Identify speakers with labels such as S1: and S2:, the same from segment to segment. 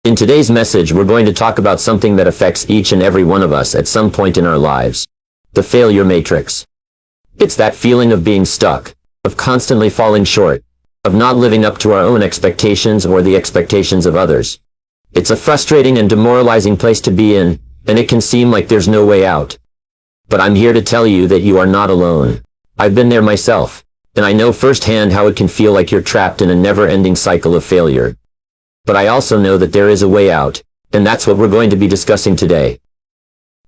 S1: In today's message, we're going to talk about something that affects each and every one of us at some point in our lives. The failure matrix. It's that feeling of being stuck, of constantly falling short, of not living up to our own expectations or the expectations of others. It's a frustrating and demoralizing place to be in, and it can seem like there's no way out. But I'm here to tell you that you are not alone. I've been there myself, and I know firsthand how it can feel like you're trapped in a never-ending cycle of failure. But I also know that there is a way out, and that's what we're going to be discussing today.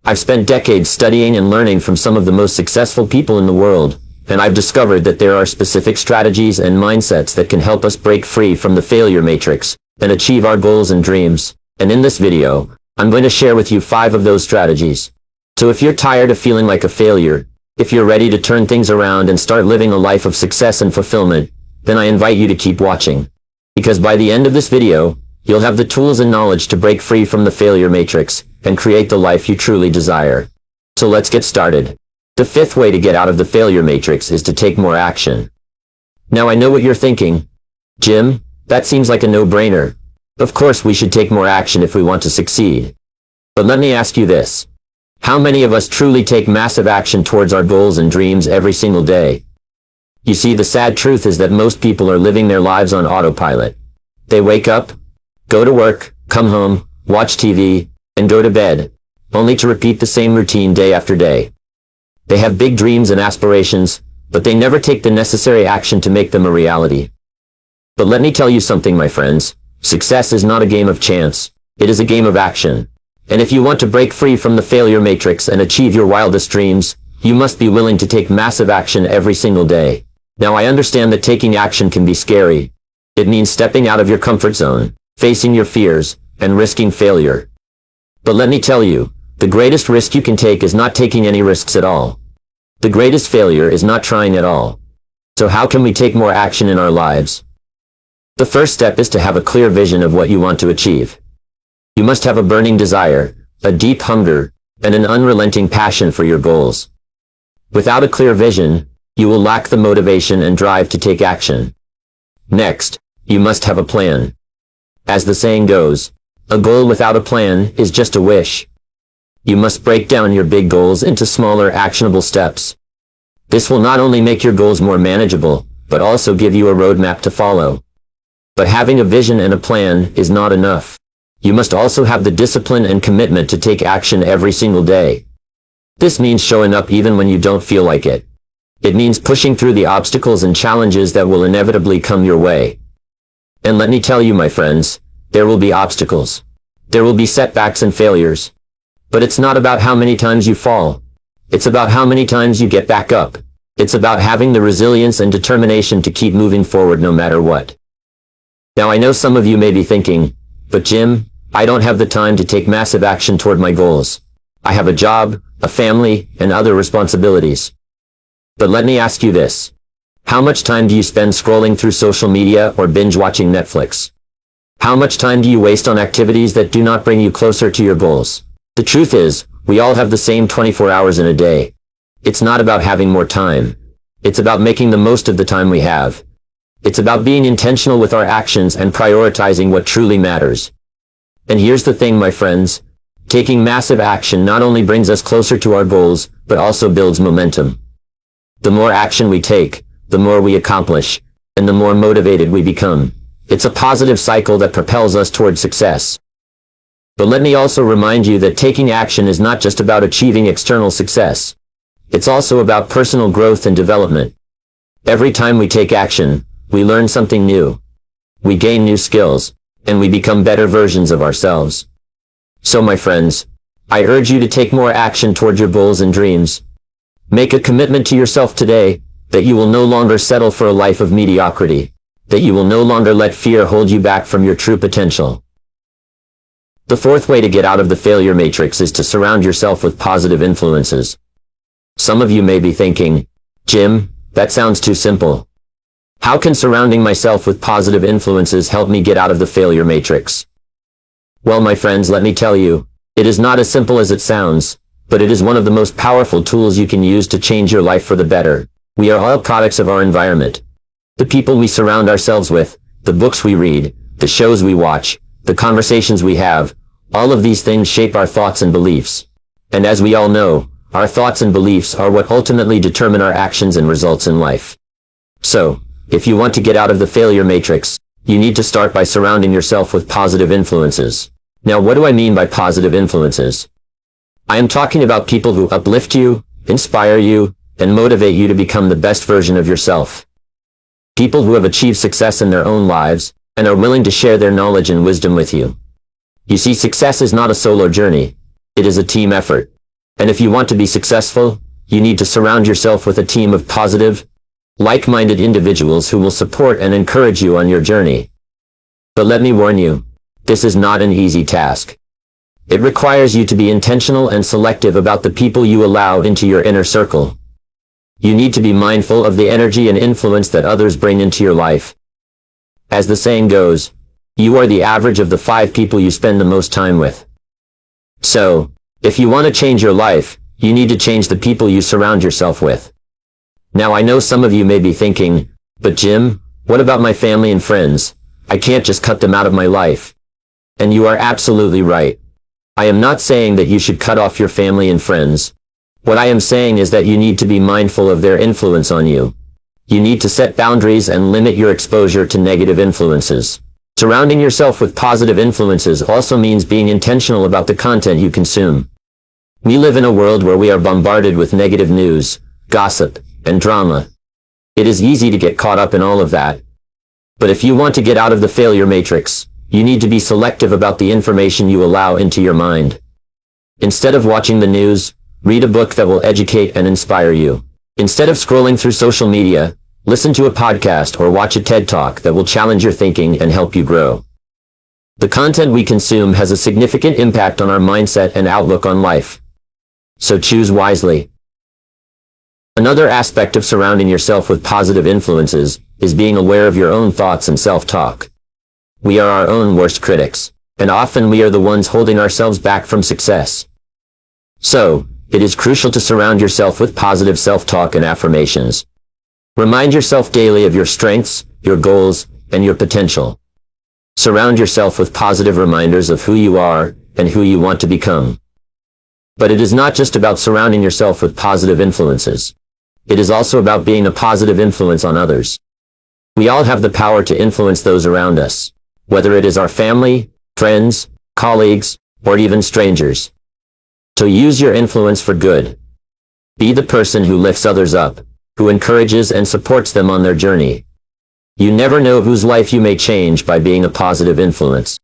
S1: I've spent decades studying and learning from some of the most successful people in the world, and I've discovered that there are specific strategies and mindsets that can help us break free from the failure matrix and achieve our goals and dreams. And in this video, I'm going to share with you 5 of those strategies. So if you're tired of feeling like a failure, if you're ready to turn things around and start living a life of success and fulfillment, then I invite you to keep watching. Because by the end of this video, you'll have the tools and knowledge to break free from the failure matrix and create the life you truly desire. So let's get started. The 5th way to get out of the failure matrix is to take more action. Now I know what you're thinking. Jim, that seems like a no-brainer. Of course we should take more action if we want to succeed. But let me ask you this. How many of us truly take massive action towards our goals and dreams every single day? You see, the sad truth is that most people are living their lives on autopilot. They wake up, go to work, come home, watch TV, and go to bed, only to repeat the same routine day after day. They have big dreams and aspirations, but they never take the necessary action to make them a reality. But let me tell you something, my friends. Success is not a game of chance. It is a game of action. And if you want to break free from the failure matrix and achieve your wildest dreams, you must be willing to take massive action every single day. Now I understand that taking action can be scary. It means stepping out of your comfort zone, facing your fears, and risking failure. But let me tell you, the greatest risk you can take is not taking any risks at all. The greatest failure is not trying at all. So how can we take more action in our lives? The first step is to have a clear vision of what you want to achieve. You must have a burning desire, a deep hunger, and an unrelenting passion for your goals. Without a clear vision, you will lack the motivation and drive to take action. Next, you must have a plan. As the saying goes, a goal without a plan is just a wish. You must break down your big goals into smaller, actionable steps. This will not only make your goals more manageable, but also give you a roadmap to follow. But having a vision and a plan is not enough. You must also have the discipline and commitment to take action every single day. This means showing up even when you don't feel like it. It means pushing through the obstacles and challenges that will inevitably come your way. And let me tell you, my friends, there will be obstacles. There will be setbacks and failures. But it's not about how many times you fall. It's about how many times you get back up. It's about having the resilience and determination to keep moving forward no matter what. Now I know some of you may be thinking, but Jim, I don't have the time to take massive action toward my goals. I have a job, a family, and other responsibilities. But let me ask you this. How much time do you spend scrolling through social media or binge watching Netflix? How much time do you waste on activities that do not bring you closer to your goals? The truth is, we all have the same 24 hours in a day. It's not about having more time. It's about making the most of the time we have. It's about being intentional with our actions and prioritizing what truly matters. And here's the thing, my friends. Taking massive action not only brings us closer to our goals, but also builds momentum. The more action we take, the more we accomplish, and the more motivated we become. It's a positive cycle that propels us toward success. But let me also remind you that taking action is not just about achieving external success. It's also about personal growth and development. Every time we take action, we learn something new. We gain new skills, and we become better versions of ourselves. So my friends, I urge you to take more action toward your goals and dreams. Make a commitment to yourself today, that you will no longer settle for a life of mediocrity, that you will no longer let fear hold you back from your true potential. The 4th way to get out of the failure matrix is to surround yourself with positive influences. Some of you may be thinking, Jim, that sounds too simple. How can surrounding myself with positive influences help me get out of the failure matrix? Well, my friends, let me tell you, it is not as simple as it sounds, but it is one of the most powerful tools you can use to change your life for the better. We are all products of our environment. The people we surround ourselves with, the books we read, the shows we watch, the conversations we have, all of these things shape our thoughts and beliefs. And as we all know, our thoughts and beliefs are what ultimately determine our actions and results in life. So, if you want to get out of the failure matrix, you need to start by surrounding yourself with positive influences. Now, what do I mean by positive influences? I am talking about people who uplift you, inspire you, and motivate you to become the best version of yourself. People who have achieved success in their own lives, and are willing to share their knowledge and wisdom with you. You see, success is not a solo journey. It is a team effort. And if you want to be successful, you need to surround yourself with a team of positive, like-minded individuals who will support and encourage you on your journey. But let me warn you, this is not an easy task. It requires you to be intentional and selective about the people you allow into your inner circle. You need to be mindful of the energy and influence that others bring into your life. As the saying goes, you are the average of the 5 people you spend the most time with. So, if you want to change your life, you need to change the people you surround yourself with. Now, I know some of you may be thinking, but Jim, what about my family and friends? I can't just cut them out of my life. And you are absolutely right. I am not saying that you should cut off your family and friends. What I am saying is that you need to be mindful of their influence on you. You need to set boundaries and limit your exposure to negative influences. Surrounding yourself with positive influences also means being intentional about the content you consume. We live in a world where we are bombarded with negative news, gossip, and drama. It is easy to get caught up in all of that. But if you want to get out of the failure matrix, you need to be selective about the information you allow into your mind. Instead of watching the news, read a book that will educate and inspire you. Instead of scrolling through social media, listen to a podcast or watch a TED Talk that will challenge your thinking and help you grow. The content we consume has a significant impact on our mindset and outlook on life. So choose wisely. Another aspect of surrounding yourself with positive influences is being aware of your own thoughts and self-talk. We are our own worst critics, and often we are the ones holding ourselves back from success. So, it is crucial to surround yourself with positive self-talk and affirmations. Remind yourself daily of your strengths, your goals, and your potential. Surround yourself with positive reminders of who you are and who you want to become. But it is not just about surrounding yourself with positive influences. It is also about being a positive influence on others. We all have the power to influence those around us, whether it is our family, friends, colleagues, or even strangers. So use your influence for good. Be the person who lifts others up, who encourages and supports them on their journey. You never know whose life you may change by being a positive influence.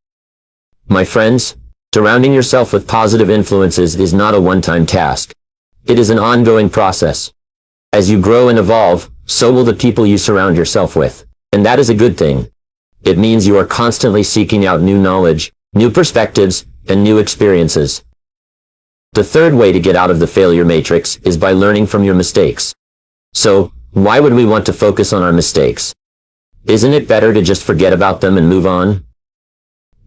S1: My friends, surrounding yourself with positive influences is not a one-time task. It is an ongoing process. As you grow and evolve, so will the people you surround yourself with. And that is a good thing. It means you are constantly seeking out new knowledge, new perspectives, and new experiences. The third way to get out of the failure matrix is by learning from your mistakes. So, why would we want to focus on our mistakes? Isn't it better to just forget about them and move on?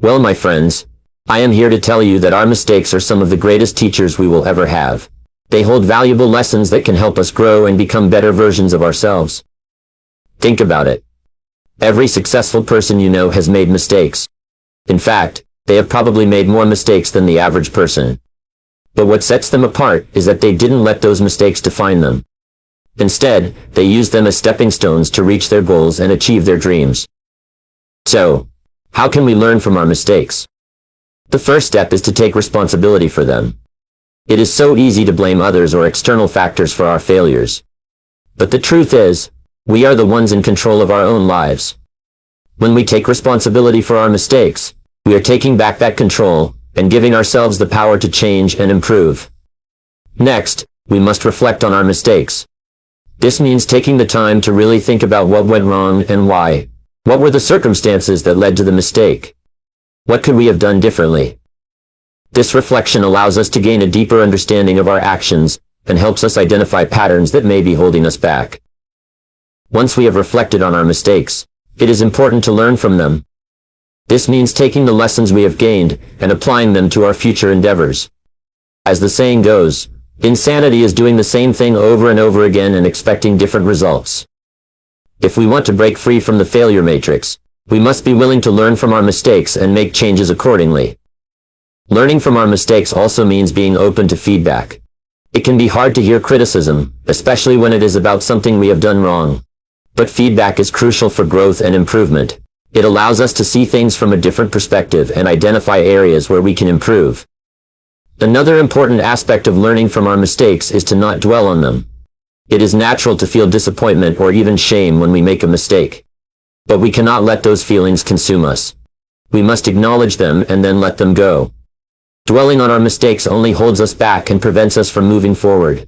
S1: Well, my friends, I am here to tell you that our mistakes are some of the greatest teachers we will ever have. They hold valuable lessons that can help us grow and become better versions of ourselves. Think about it. Every successful person you know has made mistakes. In fact, they have probably made more mistakes than the average person. But what sets them apart is that they didn't let those mistakes define them. Instead, they used them as stepping stones to reach their goals and achieve their dreams. So, how can we learn from our mistakes? The first step is to take responsibility for them. It is so easy to blame others or external factors for our failures. But the truth is, we are the ones in control of our own lives. When we take responsibility for our mistakes, we are taking back that control and giving ourselves the power to change and improve. Next, we must reflect on our mistakes. This means taking the time to really think about what went wrong and why. What were the circumstances that led to the mistake? What could we have done differently? This reflection allows us to gain a deeper understanding of our actions and helps us identify patterns that may be holding us back. Once we have reflected on our mistakes, it is important to learn from them. This means taking the lessons we have gained and applying them to our future endeavors. As the saying goes, insanity is doing the same thing over and over again and expecting different results. If we want to break free from the failure matrix, We must be willing to learn from our mistakes and make changes accordingly. Learning from our mistakes also means being open to feedback. It can be hard to hear criticism, especially when it is about something we have done wrong. But feedback is crucial for growth and improvement. It allows us to see things from a different perspective and identify areas where we can improve. Another important aspect of learning from our mistakes is to not dwell on them. It is natural to feel disappointment or even shame when we make a mistake. But we cannot let those feelings consume us. We must acknowledge them and then let them go. Dwelling on our mistakes only holds us back and prevents us from moving forward.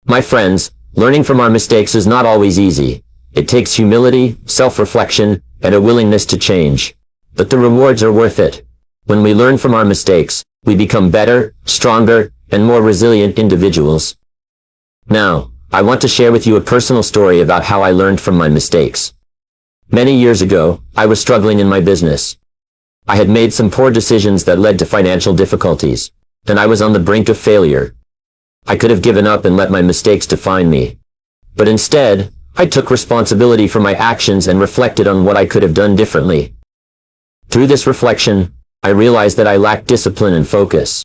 S1: My friends, learning from our mistakes is not always easy. It takes humility, self-reflection, and a willingness to change. But the rewards are worth it. When we learn from our mistakes, we become better, stronger, and more resilient individuals. Now, I want to share with you a personal story about how I learned from my mistakes. Many years ago, I was struggling in my business. I had made some poor decisions that led to financial difficulties, and I was on the brink of failure. I could have given up and let my mistakes define me. But instead, I took responsibility for my actions and reflected on what I could have done differently. Through this reflection, I realized that I lacked discipline and focus.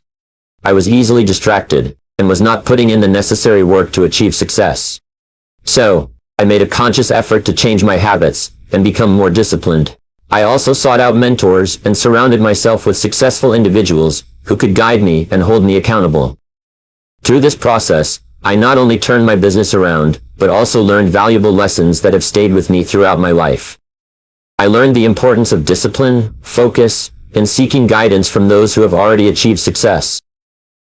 S1: I was easily distracted, and was not putting in the necessary work to achieve success. So, I made a conscious effort to change my habits and become more disciplined. I also sought out mentors and surrounded myself with successful individuals who could guide me and hold me accountable. Through this process, I not only turned my business around, but also learned valuable lessons that have stayed with me throughout my life. I learned the importance of discipline, focus, and seeking guidance from those who have already achieved success.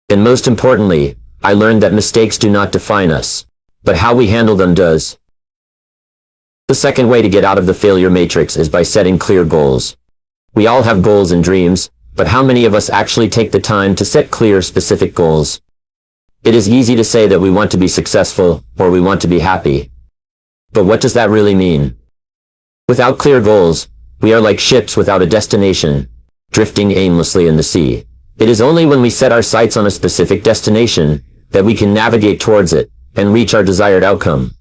S1: And most importantly, I learned that mistakes do not define us, but how we handle them does. The second way to get out of the failure matrix is by setting clear goals. We all have goals and dreams, but how many of us actually take the time to set clear, specific goals? It is easy to say that we want to be successful, or we want to be happy. But what does that really mean? Without clear goals, we are like ships without a destination, drifting aimlessly in the sea. It is only when we set our sights on a specific destination that we can navigate towards it and reach our desired outcome.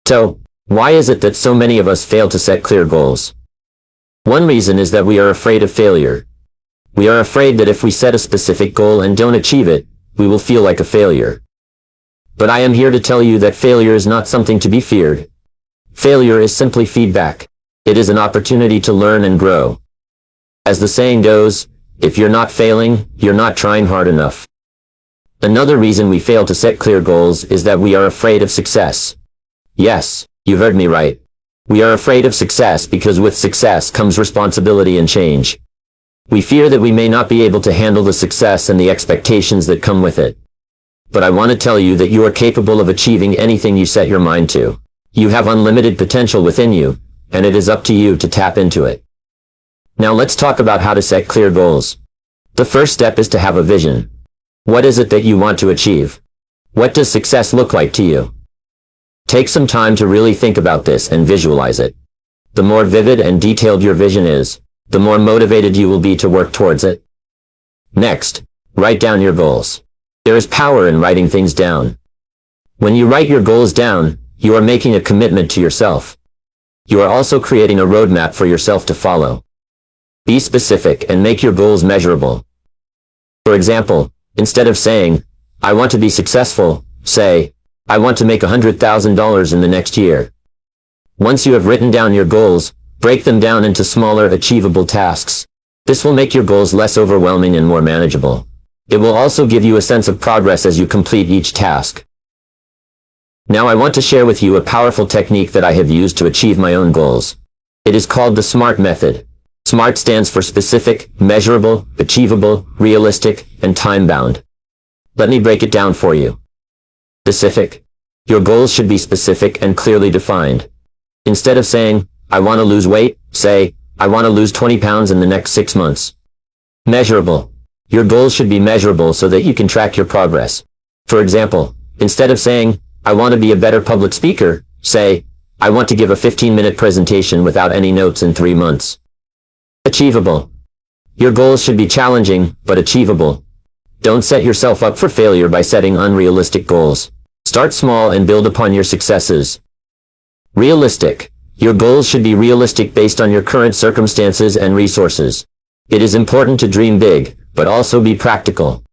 S1: So, why is it that so many of us fail to set clear goals? One reason is that we are afraid of failure. We are afraid that if we set a specific goal and don't achieve it, we will feel like a failure. But I am here to tell you that failure is not something to be feared. Failure is simply feedback. It is an opportunity to learn and grow. As the saying goes, if you're not failing, you're not trying hard enough. Another reason we fail to set clear goals is that we are afraid of success. Yes, you heard me right. We are afraid of success because with success comes responsibility and change. We fear that we may not be able to handle the success and the expectations that come with it. But I want to tell you that you are capable of achieving anything you set your mind to. You have unlimited potential within you, and it is up to you to tap into it. Now let's talk about how to set clear goals. The first step is to have a vision. What is it that you want to achieve? What does success look like to you? Take some time to really think about this and visualize it. The more vivid and detailed your vision is, the more motivated you will be to work towards it. Next, write down your goals. There is power in writing things down. When you write your goals down, you are making a commitment to yourself. You are also creating a roadmap for yourself to follow. Be specific and make your goals measurable. For example, instead of saying, I want to be successful, say, I want to make $100,000 in the next year. Once you have written down your goals, break them down into smaller, achievable tasks. This will make your goals less overwhelming and more manageable. It will also give you a sense of progress as you complete each task. Now I want to share with you a powerful technique that I have used to achieve my own goals. It is called the SMART method. SMART stands for specific, measurable, achievable, realistic, and time-bound. Let me break it down for you. Specific. Your goals should be specific and clearly defined. Instead of saying, I want to lose weight, say, I want to lose 20 pounds in the next 6 months. Measurable. Your goals should be measurable so that you can track your progress. For example, instead of saying, I want to be a better public speaker, say, I want to give a 15-minute presentation without any notes in 3 months. Achievable. Your goals should be challenging, but achievable. Don't set yourself up for failure by setting unrealistic goals. Start small and build upon your successes. Realistic. Your goals should be realistic based on your current circumstances and resources. It is important to dream big, but also be practical.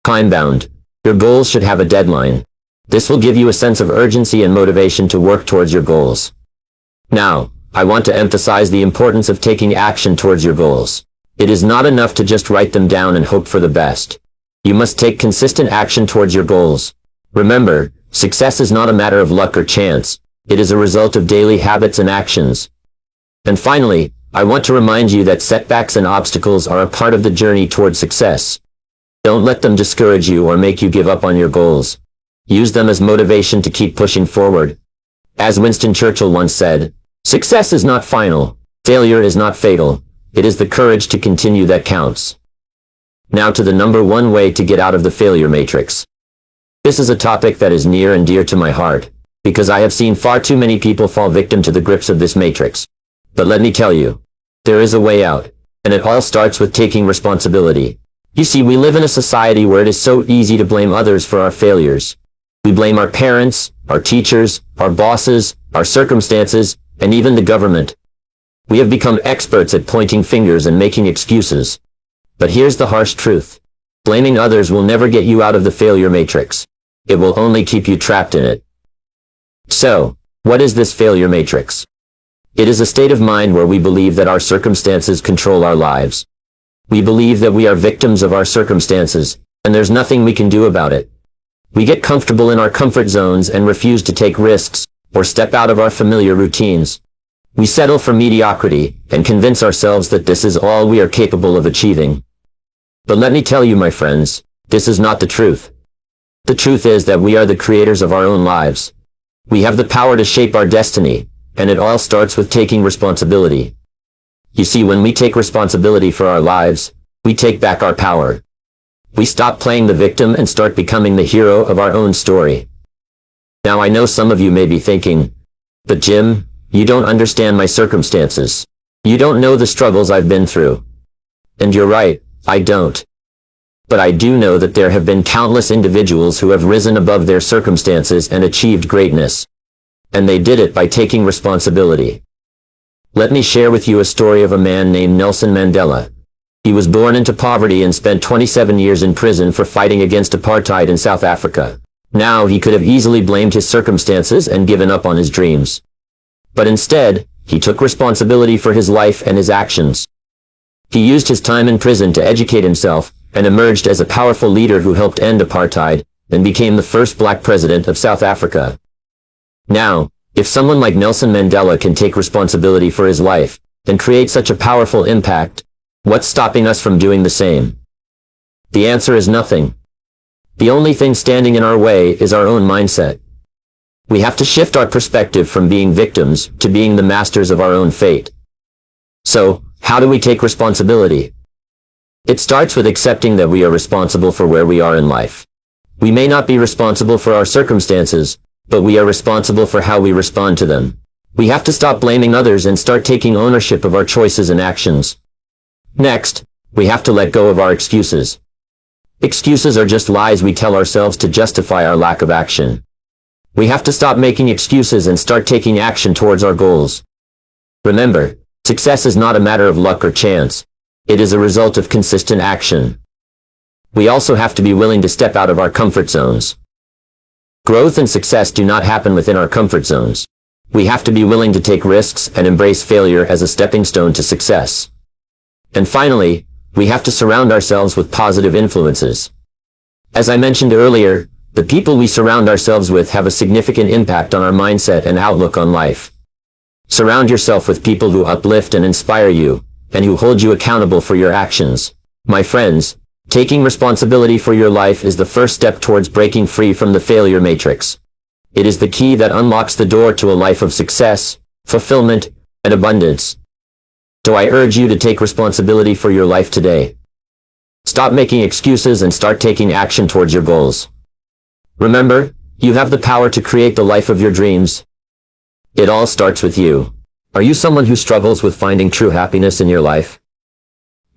S1: Time-bound. Your goals should have a deadline. This will give you a sense of urgency and motivation to work towards your goals. Now, I want to emphasize the importance of taking action towards your goals. It is not enough to just write them down and hope for the best. You must take consistent action towards your goals. Remember, success is not a matter of luck or chance. It is a result of daily habits and actions. And finally, I want to remind you that setbacks and obstacles are a part of the journey toward success. Don't let them discourage you or make you give up on your goals. Use them as motivation to keep pushing forward. As Winston Churchill once said, "Success is not final. Failure is not fatal. It is the courage to continue that counts." Now to the number one way to get out of the failure matrix. This is a topic that is near and dear to my heart, because I have seen far too many people fall victim to the grips of this matrix. But let me tell you, there is a way out, and it all starts with taking responsibility. You see, we live in a society where it is so easy to blame others for our failures. We blame our parents, our teachers, our bosses, our circumstances, and even the government. We have become experts at pointing fingers and making excuses. But here's the harsh truth. Blaming others will never get you out of the failure matrix. It will only keep you trapped in it. So, what is this failure matrix? It is a state of mind where we believe that our circumstances control our lives. We believe that we are victims of our circumstances, and there's nothing we can do about it. We get comfortable in our comfort zones and refuse to take risks, or step out of our familiar routines. We settle for mediocrity, and convince ourselves that this is all we are capable of achieving. But let me tell you, my friends, this is not the truth. The truth is that we are the creators of our own lives. We have the power to shape our destiny, and it all starts with taking responsibility. You see, when we take responsibility for our lives, we take back our power. We stop playing the victim and start becoming the hero of our own story. Now I know some of you may be thinking, "But Jim, you don't understand my circumstances. You don't know the struggles I've been through." And you're right, I don't. But I do know that there have been countless individuals who have risen above their circumstances and achieved greatness. And they did it by taking responsibility. Let me share with you a story of a man named Nelson Mandela. He was born into poverty and spent 27 years in prison for fighting against apartheid in South Africa. Now he could have easily blamed his circumstances and given up on his dreams. But instead, he took responsibility for his life and his actions. He used his time in prison to educate himself, and emerged as a powerful leader who helped end apartheid, and became the first black president of South Africa. Now, if someone like Nelson Mandela can take responsibility for his life, and create such a powerful impact, what's stopping us from doing the same? The answer is nothing. The only thing standing in our way is our own mindset. We have to shift our perspective from being victims to being the masters of our own fate. So, how do we take responsibility? It starts with accepting that we are responsible for where we are in life. We may not be responsible for our circumstances, but we are responsible for how we respond to them. We have to stop blaming others and start taking ownership of our choices and actions. Next, we have to let go of our excuses. Excuses are just lies we tell ourselves to justify our lack of action. We have to stop making excuses and start taking action towards our goals. Remember, success is not a matter of luck or chance. It is a result of consistent action. We also have to be willing to step out of our comfort zones. Growth and success do not happen within our comfort zones. We have to be willing to take risks and embrace failure as a stepping stone to success. And finally, we have to surround ourselves with positive influences. As I mentioned earlier, the people we surround ourselves with have a significant impact on our mindset and outlook on life. Surround yourself with people who uplift and inspire you, and who hold you accountable for your actions. My friends, taking responsibility for your life is the first step towards breaking free from the failure matrix. It is the key that unlocks the door to a life of success, fulfillment, and abundance. So I urge you to take responsibility for your life today. Stop making excuses and start taking action towards your goals. Remember, you have the power to create the life of your dreams. It all starts with you. Are you someone who struggles with finding true happiness in your life?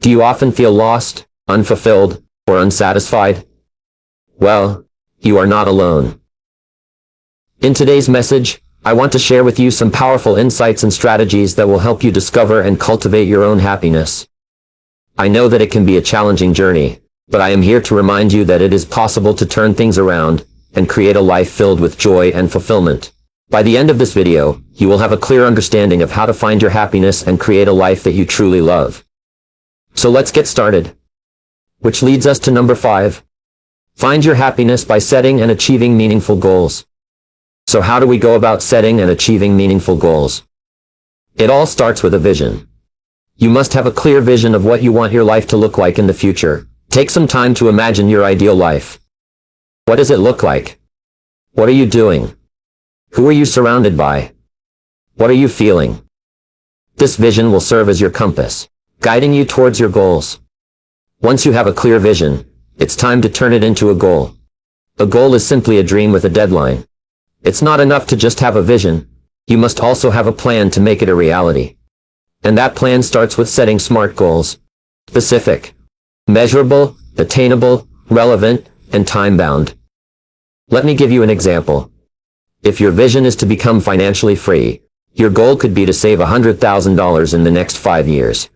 S1: Do you often feel lost, unfulfilled, or unsatisfied? Well, you are not alone. In today's message, I want to share with you some powerful insights and strategies that will help you discover and cultivate your own happiness. I know that it can be a challenging journey, but I am here to remind you that it is possible to turn things around and create a life filled with joy and fulfillment. By the end of this video, you will have a clear understanding of how to find your happiness and create a life that you truly love. So let's get started. Which leads us to number 5. Find your happiness by setting and achieving meaningful goals. So how do we go about setting and achieving meaningful goals? It all starts with a vision. You must have a clear vision of what you want your life to look like in the future. Take some time to imagine your ideal life. What does it look like? What are you doing? Who are you surrounded by? What are you feeling? This vision will serve as your compass, guiding you towards your goals. Once you have a clear vision, it's time to turn it into a goal. A goal is simply a dream with a deadline. It's not enough to just have a vision. You must also have a plan to make it a reality. And that plan starts with setting SMART goals. Specific, measurable, attainable, relevant, and time-bound. Let me give you an example. If your vision is to become financially free, your goal could be to save $100,000 in the next 5 years.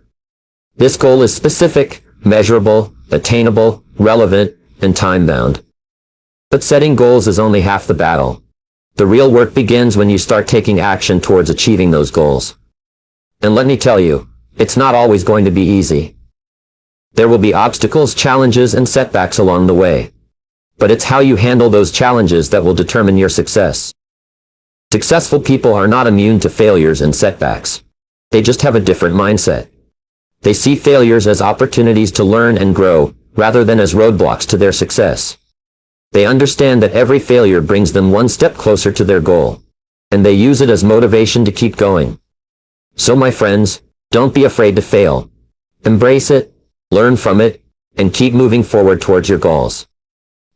S1: This goal is specific, measurable, attainable, relevant, and time-bound. But setting goals is only half the battle. The real work begins when you start taking action towards achieving those goals. And let me tell you, it's not always going to be easy. There will be obstacles, challenges, and setbacks along the way. But it's how you handle those challenges that will determine your success. Successful people are not immune to failures and setbacks. They just have a different mindset. They see failures as opportunities to learn and grow, rather than as roadblocks to their success. They understand that every failure brings them one step closer to their goal, and they use it as motivation to keep going. So my friends, don't be afraid to fail. Embrace it, learn from it, and keep moving forward towards your goals.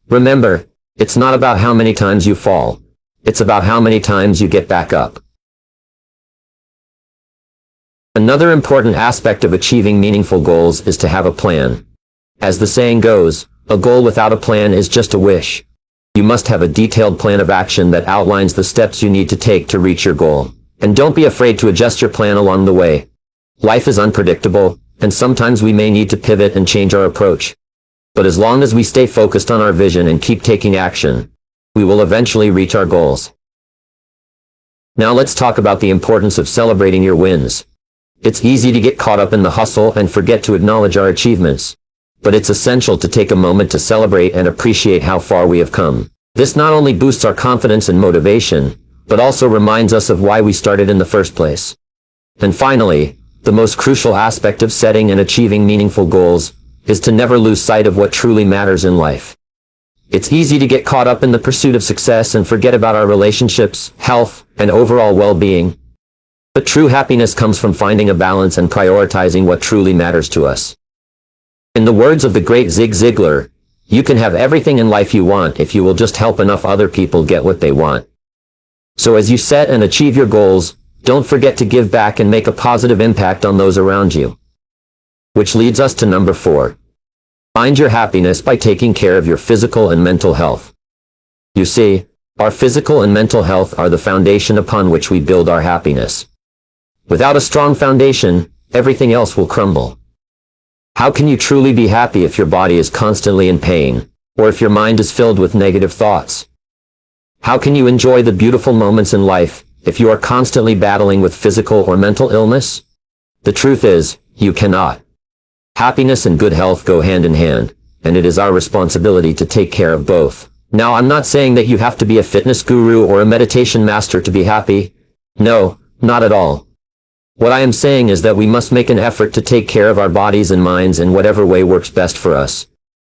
S1: Remember, it's not about how many times you fall. It's about how many times you get back up. Another important aspect of achieving meaningful goals is to have a plan. As the saying goes, a goal without a plan is just a wish. You must have a detailed plan of action that outlines the steps you need to take to reach your goal. And don't be afraid to adjust your plan along the way. Life is unpredictable, and sometimes we may need to pivot and change our approach. But as long as we stay focused on our vision and keep taking action, we will eventually reach our goals. Now let's talk about the importance of celebrating your wins. It's easy to get caught up in the hustle and forget to acknowledge our achievements. But it's essential to take a moment to celebrate and appreciate how far we have come. This not only boosts our confidence and motivation, but also reminds us of why we started in the first place. And finally, the most crucial aspect of setting and achieving meaningful goals is to never lose sight of what truly matters in life. It's easy to get caught up in the pursuit of success and forget about our relationships, health, and overall well-being. But true happiness comes from finding a balance and prioritizing what truly matters to us. In the words of the great Zig Ziglar, you can have everything in life you want if you will just help enough other people get what they want. So as you set and achieve your goals, don't forget to give back and make a positive impact on those around you. Which leads us to number 4. Find your happiness by taking care of your physical and mental health. You see, our physical and mental health are the foundation upon which we build our happiness. Without a strong foundation, everything else will crumble. How can you truly be happy if your body is constantly in pain, or if your mind is filled with negative thoughts? How can you enjoy the beautiful moments in life if you are constantly battling with physical or mental illness? The truth is, you cannot. Happiness and good health go hand in hand, and it is our responsibility to take care of both. Now, I'm not saying that you have to be a fitness guru or a meditation master to be happy. No, not at all. What I am saying is that we must make an effort to take care of our bodies and minds in whatever way works best for us.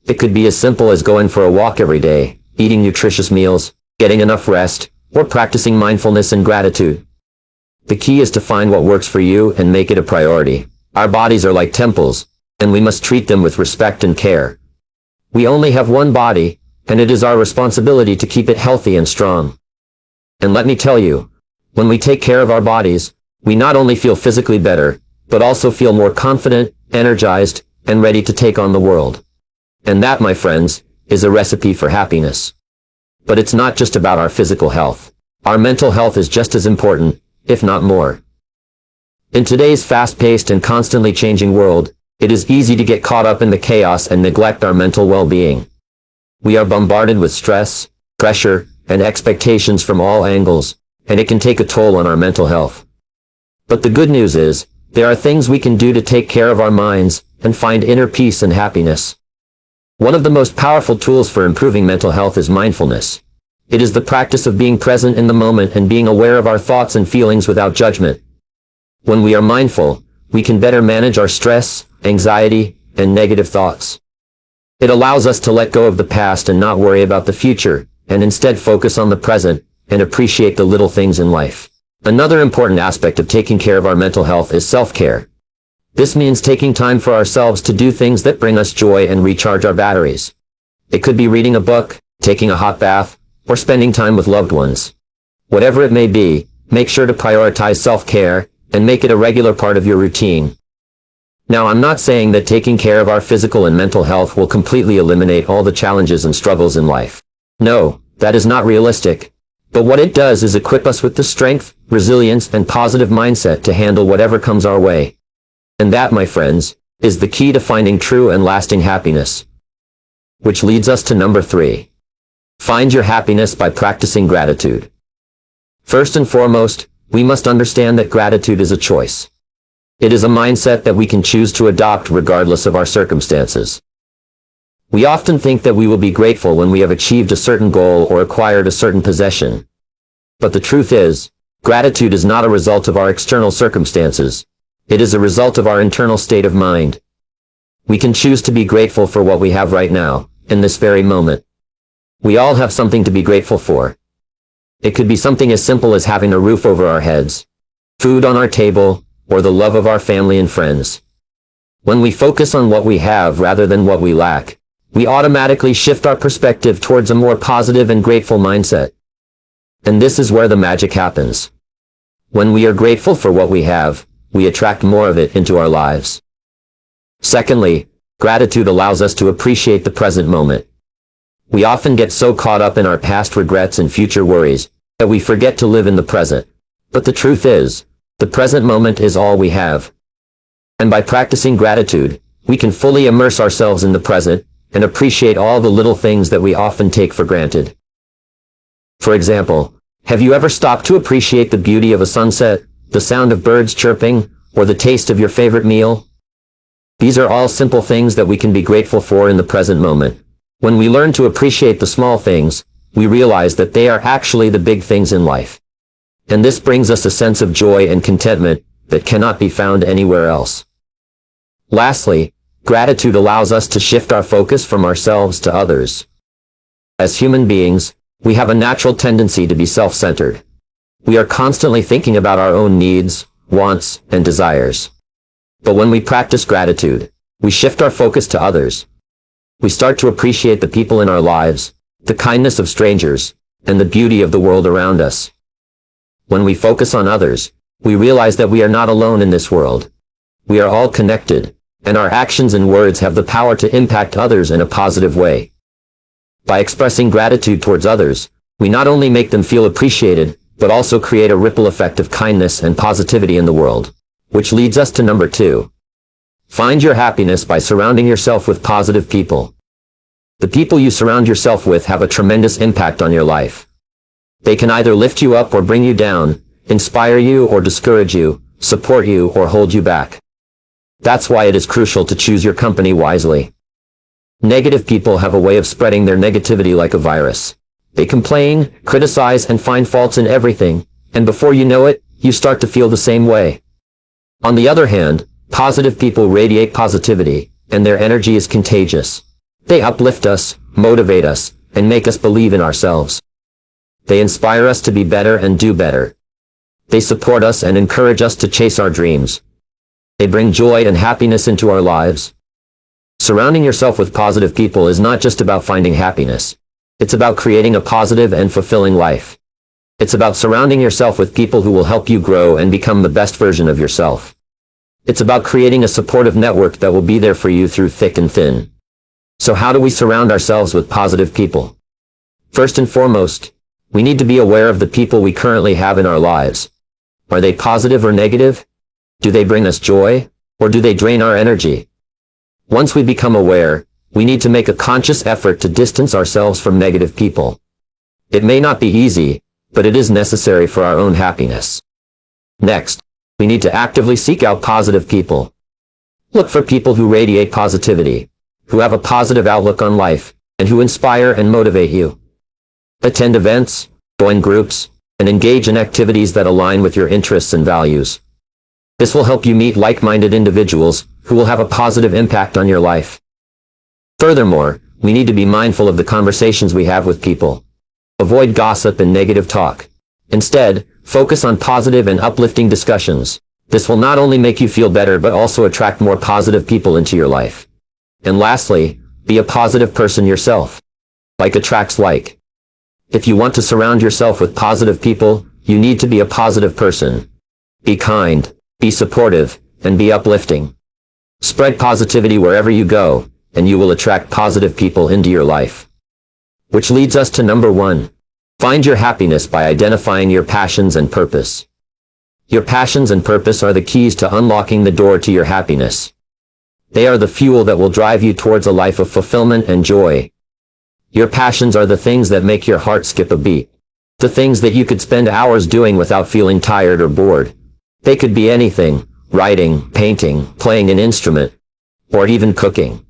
S1: It could be as simple as going for a walk every day, eating nutritious meals, getting enough rest, or practicing mindfulness and gratitude. The key is to find what works for you and make it a priority. Our bodies are like temples, and we must treat them with respect and care. We only have one body, and it is our responsibility to keep it healthy and strong. And let me tell you, when we take care of our bodies, we not only feel physically better, but also feel more confident, energized, and ready to take on the world. And that, my friends, is a recipe for happiness. But it's not just about our physical health. Our mental health is just as important, if not more. In today's fast-paced and constantly changing world, it is easy to get caught up in the chaos and neglect our mental well-being. We are bombarded with stress, pressure, and expectations from all angles, and it can take a toll on our mental health. But the good news is, there are things we can do to take care of our minds and find inner peace and happiness. One of the most powerful tools for improving mental health is mindfulness. It is the practice of being present in the moment and being aware of our thoughts and feelings without judgment. When we are mindful, we can better manage our stress, anxiety, and negative thoughts. It allows us to let go of the past and not worry about the future, and instead focus on the present and appreciate the little things in life. Another important aspect of taking care of our mental health is self-care. This means taking time for ourselves to do things that bring us joy and recharge our batteries. It could be reading a book, taking a hot bath, or spending time with loved ones. Whatever it may be, make sure to prioritize self-care and make it a regular part of your routine. Now, I'm not saying that taking care of our physical and mental health will completely eliminate all the challenges and struggles in life. No, that is not realistic. But what it does is equip us with the strength, resilience, and positive mindset to handle whatever comes our way. And that, my friends, is the key to finding true and lasting happiness. Which leads us to number 3. Find your happiness by practicing gratitude. First and foremost, we must understand that gratitude is a choice. It is a mindset that we can choose to adopt regardless of our circumstances. We often think that we will be grateful when we have achieved a certain goal or acquired a certain possession. But the truth is, gratitude is not a result of our external circumstances. It is a result of our internal state of mind. We can choose to be grateful for what we have right now, in this very moment. We all have something to be grateful for. It could be something as simple as having a roof over our heads, food on our table, or the love of our family and friends. When we focus on what we have rather than what we lack, we automatically shift our perspective towards a more positive and grateful mindset. And this is where the magic happens. When we are grateful for what we have, we attract more of it into our lives. Secondly, gratitude allows us to appreciate the present moment. We often get so caught up in our past regrets and future worries that we forget to live in the present. But the truth is, the present moment is all we have. And by practicing gratitude, we can fully immerse ourselves in the present and appreciate all the little things that we often take for granted. For example, have you ever stopped to appreciate the beauty of a sunset, the sound of birds chirping, or the taste of your favorite meal? These are all simple things that we can be grateful for in the present moment. When we learn to appreciate the small things, we realize that they are actually the big things in life. And this brings us a sense of joy and contentment that cannot be found anywhere else. Lastly, gratitude allows us to shift our focus from ourselves to others. As human beings, we have a natural tendency to be self-centered. We are constantly thinking about our own needs, wants, and desires. But when we practice gratitude, we shift our focus to others. We start to appreciate the people in our lives, the kindness of strangers, and the beauty of the world around us. When we focus on others, we realize that we are not alone in this world. We are all connected, and our actions and words have the power to impact others in a positive way. By expressing gratitude towards others, we not only make them feel appreciated, but also create a ripple effect of kindness and positivity in the world. Which leads us to number 2. Find your happiness by surrounding yourself with positive people. The people you surround yourself with have a tremendous impact on your life. They can either lift you up or bring you down, inspire you or discourage you, support you or hold you back. That's why it is crucial to choose your company wisely. Negative people have a way of spreading their negativity like a virus. They complain, criticize, and find faults in everything, and before you know it, you start to feel the same way. On the other hand, positive people radiate positivity, and their energy is contagious. They uplift us, motivate us, and make us believe in ourselves. They inspire us to be better and do better. They support us and encourage us to chase our dreams. They bring joy and happiness into our lives. Surrounding yourself with positive people is not just about finding happiness. It's about creating a positive and fulfilling life. It's about surrounding yourself with people who will help you grow and become the best version of yourself. It's about creating a supportive network that will be there for you through thick and thin. So how do we surround ourselves with positive people? First and foremost, We need to be aware of the people we currently have in our lives. Are they positive or negative? Do they bring us joy, or do they drain our energy? Once we become aware, we need to make a conscious effort to distance ourselves from negative people. It may not be easy, but it is necessary for our own happiness. Next, we need to actively seek out positive people. Look for people who radiate positivity, who have a positive outlook on life, and who inspire and motivate you. Attend events, join groups, and engage in activities that align with your interests and values. This will help you meet like-minded individuals who will have a positive impact on your life. Furthermore, we need to be mindful of the conversations we have with people. Avoid gossip and negative talk. Instead, focus on positive and uplifting discussions. This will not only make you feel better but also attract more positive people into your life. And lastly, be a positive person yourself. Like attracts like. If you want to surround yourself with positive people, you need to be a positive person. Be kind, be supportive, and be uplifting. Spread positivity wherever you go, and you will attract positive people into your life. Which leads us to number 1. Find your happiness by identifying your passions and purpose. Your passions and purpose are the keys to unlocking the door to your happiness. They are the fuel that will drive you towards a life of fulfillment and joy. Your passions are the things that make your heart skip a beat. The things that you could spend hours doing without feeling tired or bored. They could be anything: writing, painting, playing an instrument, or even cooking.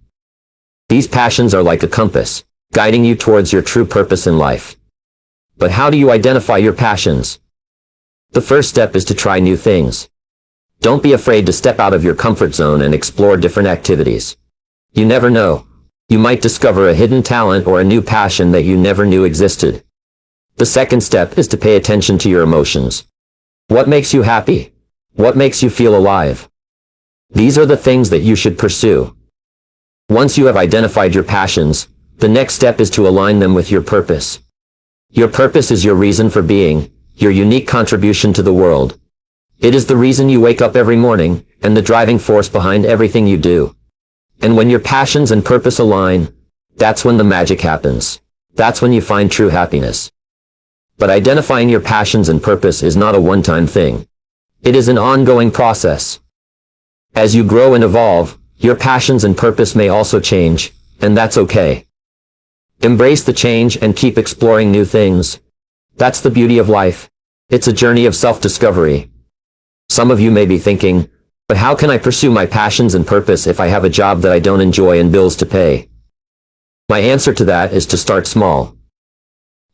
S1: These passions are like a compass, guiding you towards your true purpose in life. But how do you identify your passions? The first step is to try new things. Don't be afraid to step out of your comfort zone and explore different activities. You never know. You might discover a hidden talent or a new passion that you never knew existed. The second step is to pay attention to your emotions. What makes you happy? What makes you feel alive? These are the things that you should pursue. Once you have identified your passions, the next step is to align them with your purpose. Your purpose is your reason for being, your unique contribution to the world. It is the reason you wake up every morning, and the driving force behind everything you do. And when your passions and purpose align, that's when the magic happens. That's when you find true happiness. But identifying your passions and purpose is not a one-time thing. It is an ongoing process. As you grow and evolve, your passions and purpose may also change, and that's okay. Embrace the change and keep exploring new things. That's the beauty of life. It's a journey of self-discovery. Some of you may be thinking, but how can I pursue my passions and purpose if I have a job that I don't enjoy and bills to pay? My answer to that is to start small.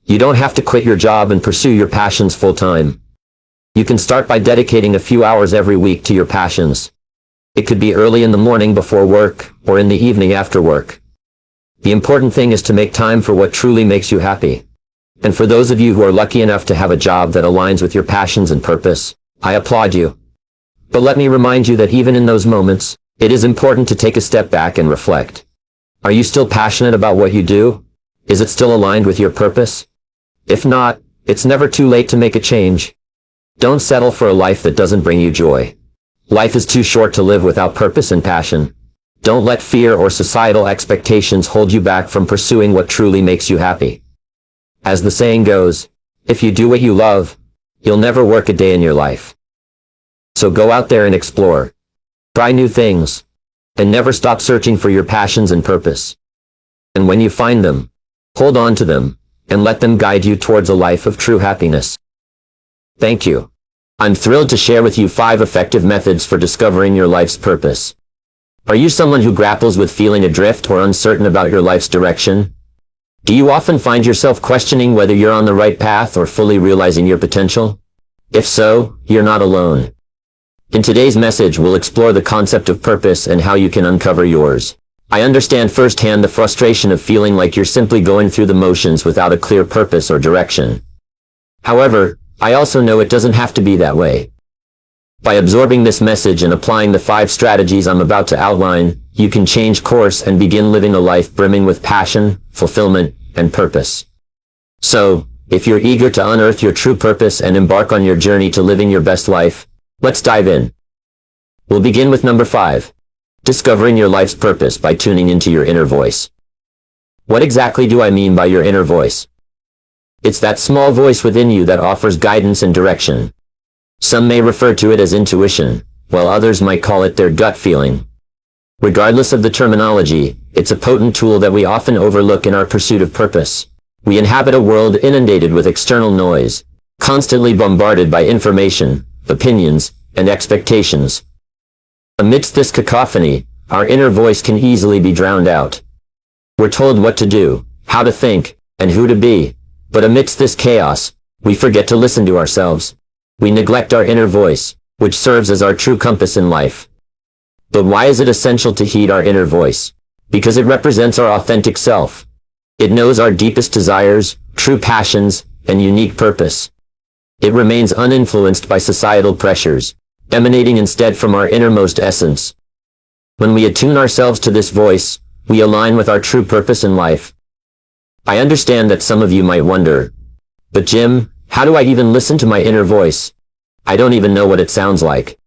S1: You don't have to quit your job and pursue your passions full-time. You can start by dedicating a few hours every week to your passions. It could be early in the morning before work, or in the evening after work. The important thing is to make time for what truly makes you happy. And for those of you who are lucky enough to have a job that aligns with your passions and purpose, I applaud you. But let me remind you that even in those moments, it is important to take a step back and reflect. Are you still passionate about what you do? Is it still aligned with your purpose? If not, it's never too late to make a change. Don't settle for a life that doesn't bring you joy. Life is too short to live without purpose and passion. Don't let fear or societal expectations hold you back from pursuing what truly makes you happy. As the saying goes, if you do what you love, you'll never work a day in your life. So go out there and explore. Try new things. And never stop searching for your passions and purpose. And when you find them, hold on to them, and let them guide you towards a life of true happiness. Thank you. I'm thrilled to share with you 5 effective methods for discovering your life's purpose. Are you someone who grapples with feeling adrift or uncertain about your life's direction? Do you often find yourself questioning whether you're on the right path or fully realizing your potential? If so, you're not alone. In today's message, we'll explore the concept of purpose and how you can uncover yours. I understand firsthand the frustration of feeling like you're simply going through the motions without a clear purpose or direction. However, I also know it doesn't have to be that way. By absorbing this message and applying the 5 strategies I'm about to outline, you can change course and begin living a life brimming with passion, fulfillment, and purpose. So, if you're eager to unearth your true purpose and embark on your journey to living your best life, let's dive in. We'll begin with number 5. Discovering your life's purpose by tuning into your inner voice. What exactly do I mean by your inner voice? It's that small voice within you that offers guidance and direction. Some may refer to it as intuition, while others might call it their gut feeling. Regardless of the terminology, it's a potent tool that we often overlook in our pursuit of purpose. We inhabit a world inundated with external noise, constantly bombarded by information, opinions, and expectations. Amidst this cacophony, our inner voice can easily be drowned out. We're told what to do, how to think, and who to be, but amidst this chaos, we forget to listen to ourselves. We neglect our inner voice, which serves as our true compass in life. But why is it essential to heed our inner voice? Because it represents our authentic self. It knows our deepest desires, true passions, and unique purpose. It remains uninfluenced by societal pressures, emanating instead from our innermost essence. When we attune ourselves to this voice, we align with our true purpose in life. I understand that some of you might wonder, but Jim, how do I even listen to my inner voice? I don't even know what it sounds like.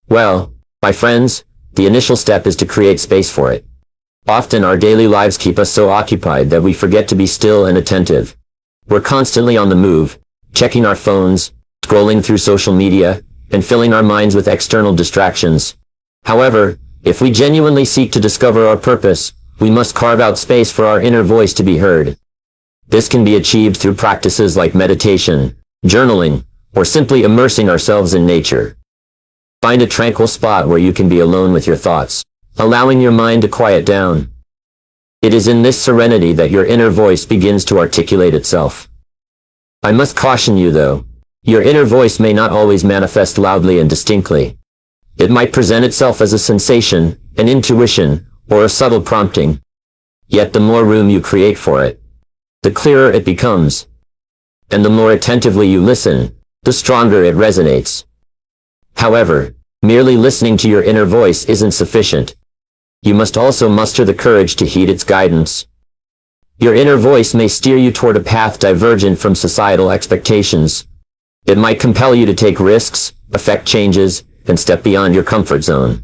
S1: Well, my friends, the initial step is to create space for it. Often our daily lives keep us so occupied that we forget to be still and attentive. We're constantly on the move, checking our phones, scrolling through social media, and filling our minds with external distractions. However, if we genuinely seek to discover our purpose, we must carve out space for our inner voice to be heard. This can be achieved through practices like meditation, journaling, or simply immersing ourselves in nature. Find a tranquil spot where you can be alone with your thoughts, allowing your mind to quiet down. It is in this serenity that your inner voice begins to articulate itself. I must caution you though, your inner voice may not always manifest loudly and distinctly. It might present itself as a sensation, an intuition, or a subtle prompting. Yet the more room you create for it, the clearer it becomes. And the more attentively you listen, the stronger it resonates. However, merely listening to your inner voice isn't sufficient. You must also muster the courage to heed its guidance. Your inner voice may steer you toward a path divergent from societal expectations. It might compel you to take risks, affect changes, and step beyond your comfort zone.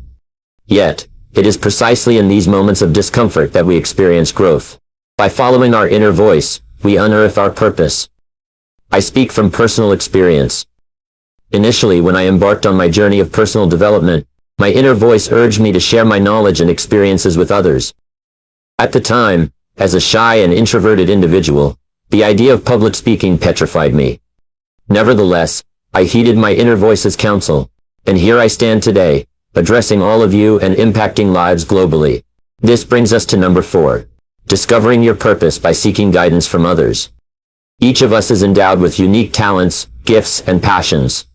S1: Yet, it is precisely in these moments of discomfort that we experience growth. By following our inner voice, we unearth our purpose. I speak from personal experience. Initially, when I embarked on my journey of personal development, my inner voice urged me to share my knowledge and experiences with others. At the time, as a shy and introverted individual, the idea of public speaking petrified me. Nevertheless, I heeded my inner voice's counsel, and here I stand today, addressing all of you and impacting lives globally. This brings us to number 4. Discovering your purpose by seeking guidance from others. Each of us is endowed with unique talents, gifts, and passions.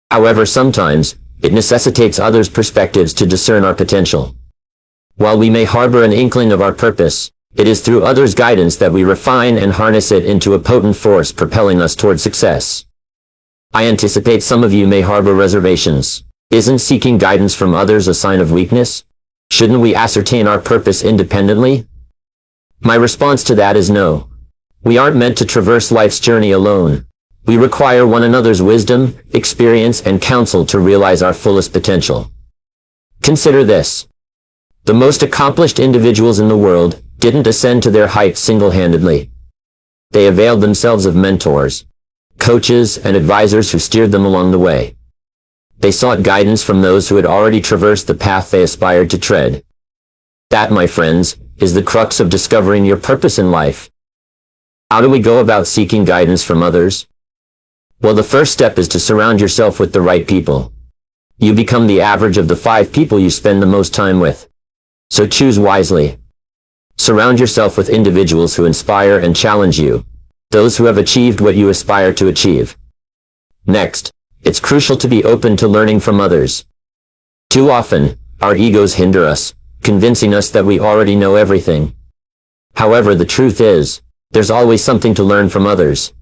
S1: However, sometimes, it necessitates others' perspectives to discern our potential. While we may harbor an inkling of our purpose, it is through others' guidance that we refine and harness it into a potent force propelling us toward success. I anticipate some of you may harbor reservations. Isn't seeking guidance from others a sign of weakness? Shouldn't we ascertain our purpose independently? My response to that is no. We aren't meant to traverse life's journey alone. We require one another's wisdom, experience, and counsel to realize our fullest potential. Consider this. The most accomplished individuals in the world didn't ascend to their heights single-handedly. They availed themselves of mentors, coaches, and advisors who steered them along the way. They sought guidance from those who had already traversed the path they aspired to tread. That, my friends, is the crux of discovering your purpose in life. How do we go about seeking guidance from others? Well, the first step is to surround yourself with the right people. You become the average of the 5 people you spend the most time with. So choose wisely. Surround yourself with individuals who inspire and challenge you, those who have achieved what you aspire to achieve. Next, it's crucial to be open to learning from others. Too often, our egos hinder us, convincing us that we already know everything. However, the truth is, there's always something to learn from others.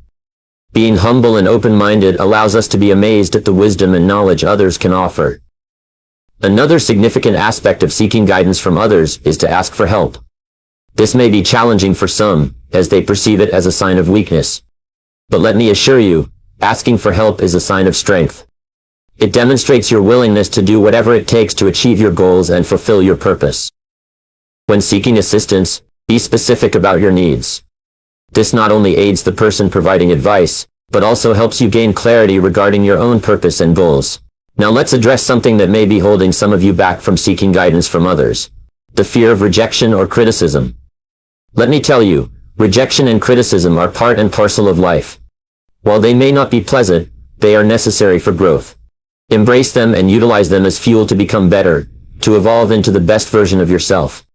S1: Being humble and open-minded allows us to be amazed at the wisdom and knowledge others can offer. Another significant aspect of seeking guidance from others is to ask for help. This may be challenging for some, as they perceive it as a sign of weakness. But let me assure you, asking for help is a sign of strength. It demonstrates your willingness to do whatever it takes to achieve your goals and fulfill your purpose. When seeking assistance, be specific about your needs. This not only aids the person providing advice, but also helps you gain clarity regarding your own purpose and goals. Now let's address something that may be holding some of you back from seeking guidance from others. The fear of rejection or criticism. Let me tell you, rejection and criticism are part and parcel of life. While they may not be pleasant, they are necessary for growth. Embrace them and utilize them as fuel to become better, to evolve into the best version of yourself.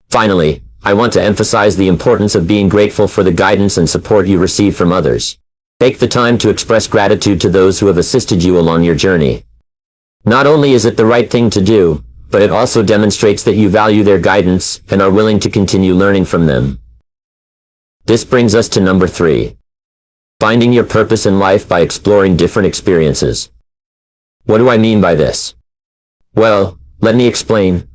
S1: Finally, I want to emphasize the importance of being grateful for the guidance and support you receive from others. Take the time to express gratitude to those who have assisted you along your journey. Not only is it the right thing to do, but it also demonstrates that you value their guidance and are willing to continue learning from them. This brings us to number 3. Finding your purpose in life by exploring different experiences. What do I mean by this? Well, let me explain.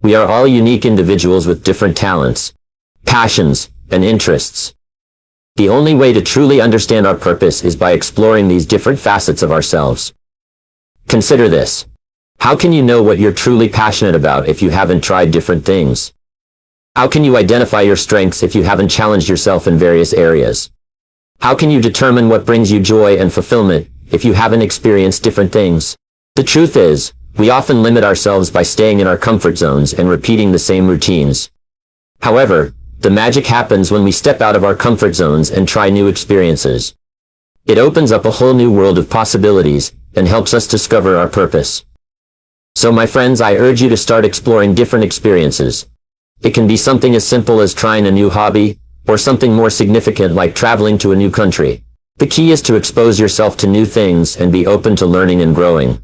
S1: We are all unique individuals with different talents, passions, and interests. The only way to truly understand our purpose is by exploring these different facets of ourselves. Consider this. How can you know what you're truly passionate about if you haven't tried different things? How can you identify your strengths if you haven't challenged yourself in various areas? How can you determine what brings you joy and fulfillment if you haven't experienced different things? The truth is, we often limit ourselves by staying in our comfort zones and repeating the same routines. However, the magic happens when we step out of our comfort zones and try new experiences. It opens up a whole new world of possibilities and helps us discover our purpose. So my friends, I urge you to start exploring different experiences. It can be something as simple as trying a new hobby, or something more significant like traveling to a new country. The key is to expose yourself to new things and be open to learning and growing.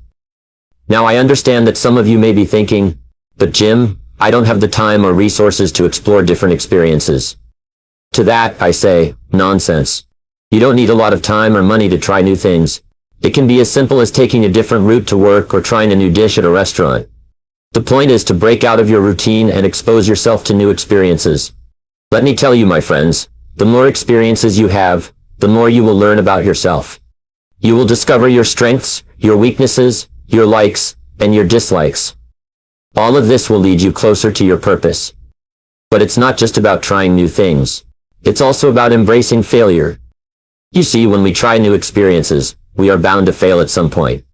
S1: Now I understand that some of you may be thinking, but Jim, I don't have the time or resources to explore different experiences. To that, I say, nonsense. You don't need a lot of time or money to try new things. It can be as simple as taking a different route to work or trying a new dish at a restaurant. The point is to break out of your routine and expose yourself to new experiences. Let me tell you, my friends, the more experiences you have, the more you will learn about yourself. You will discover your strengths, your weaknesses, your likes, and your dislikes. All of this will lead you closer to your purpose. But it's not just about trying new things. It's also about embracing failure. You see, when we try new experiences, we are bound to fail at some point.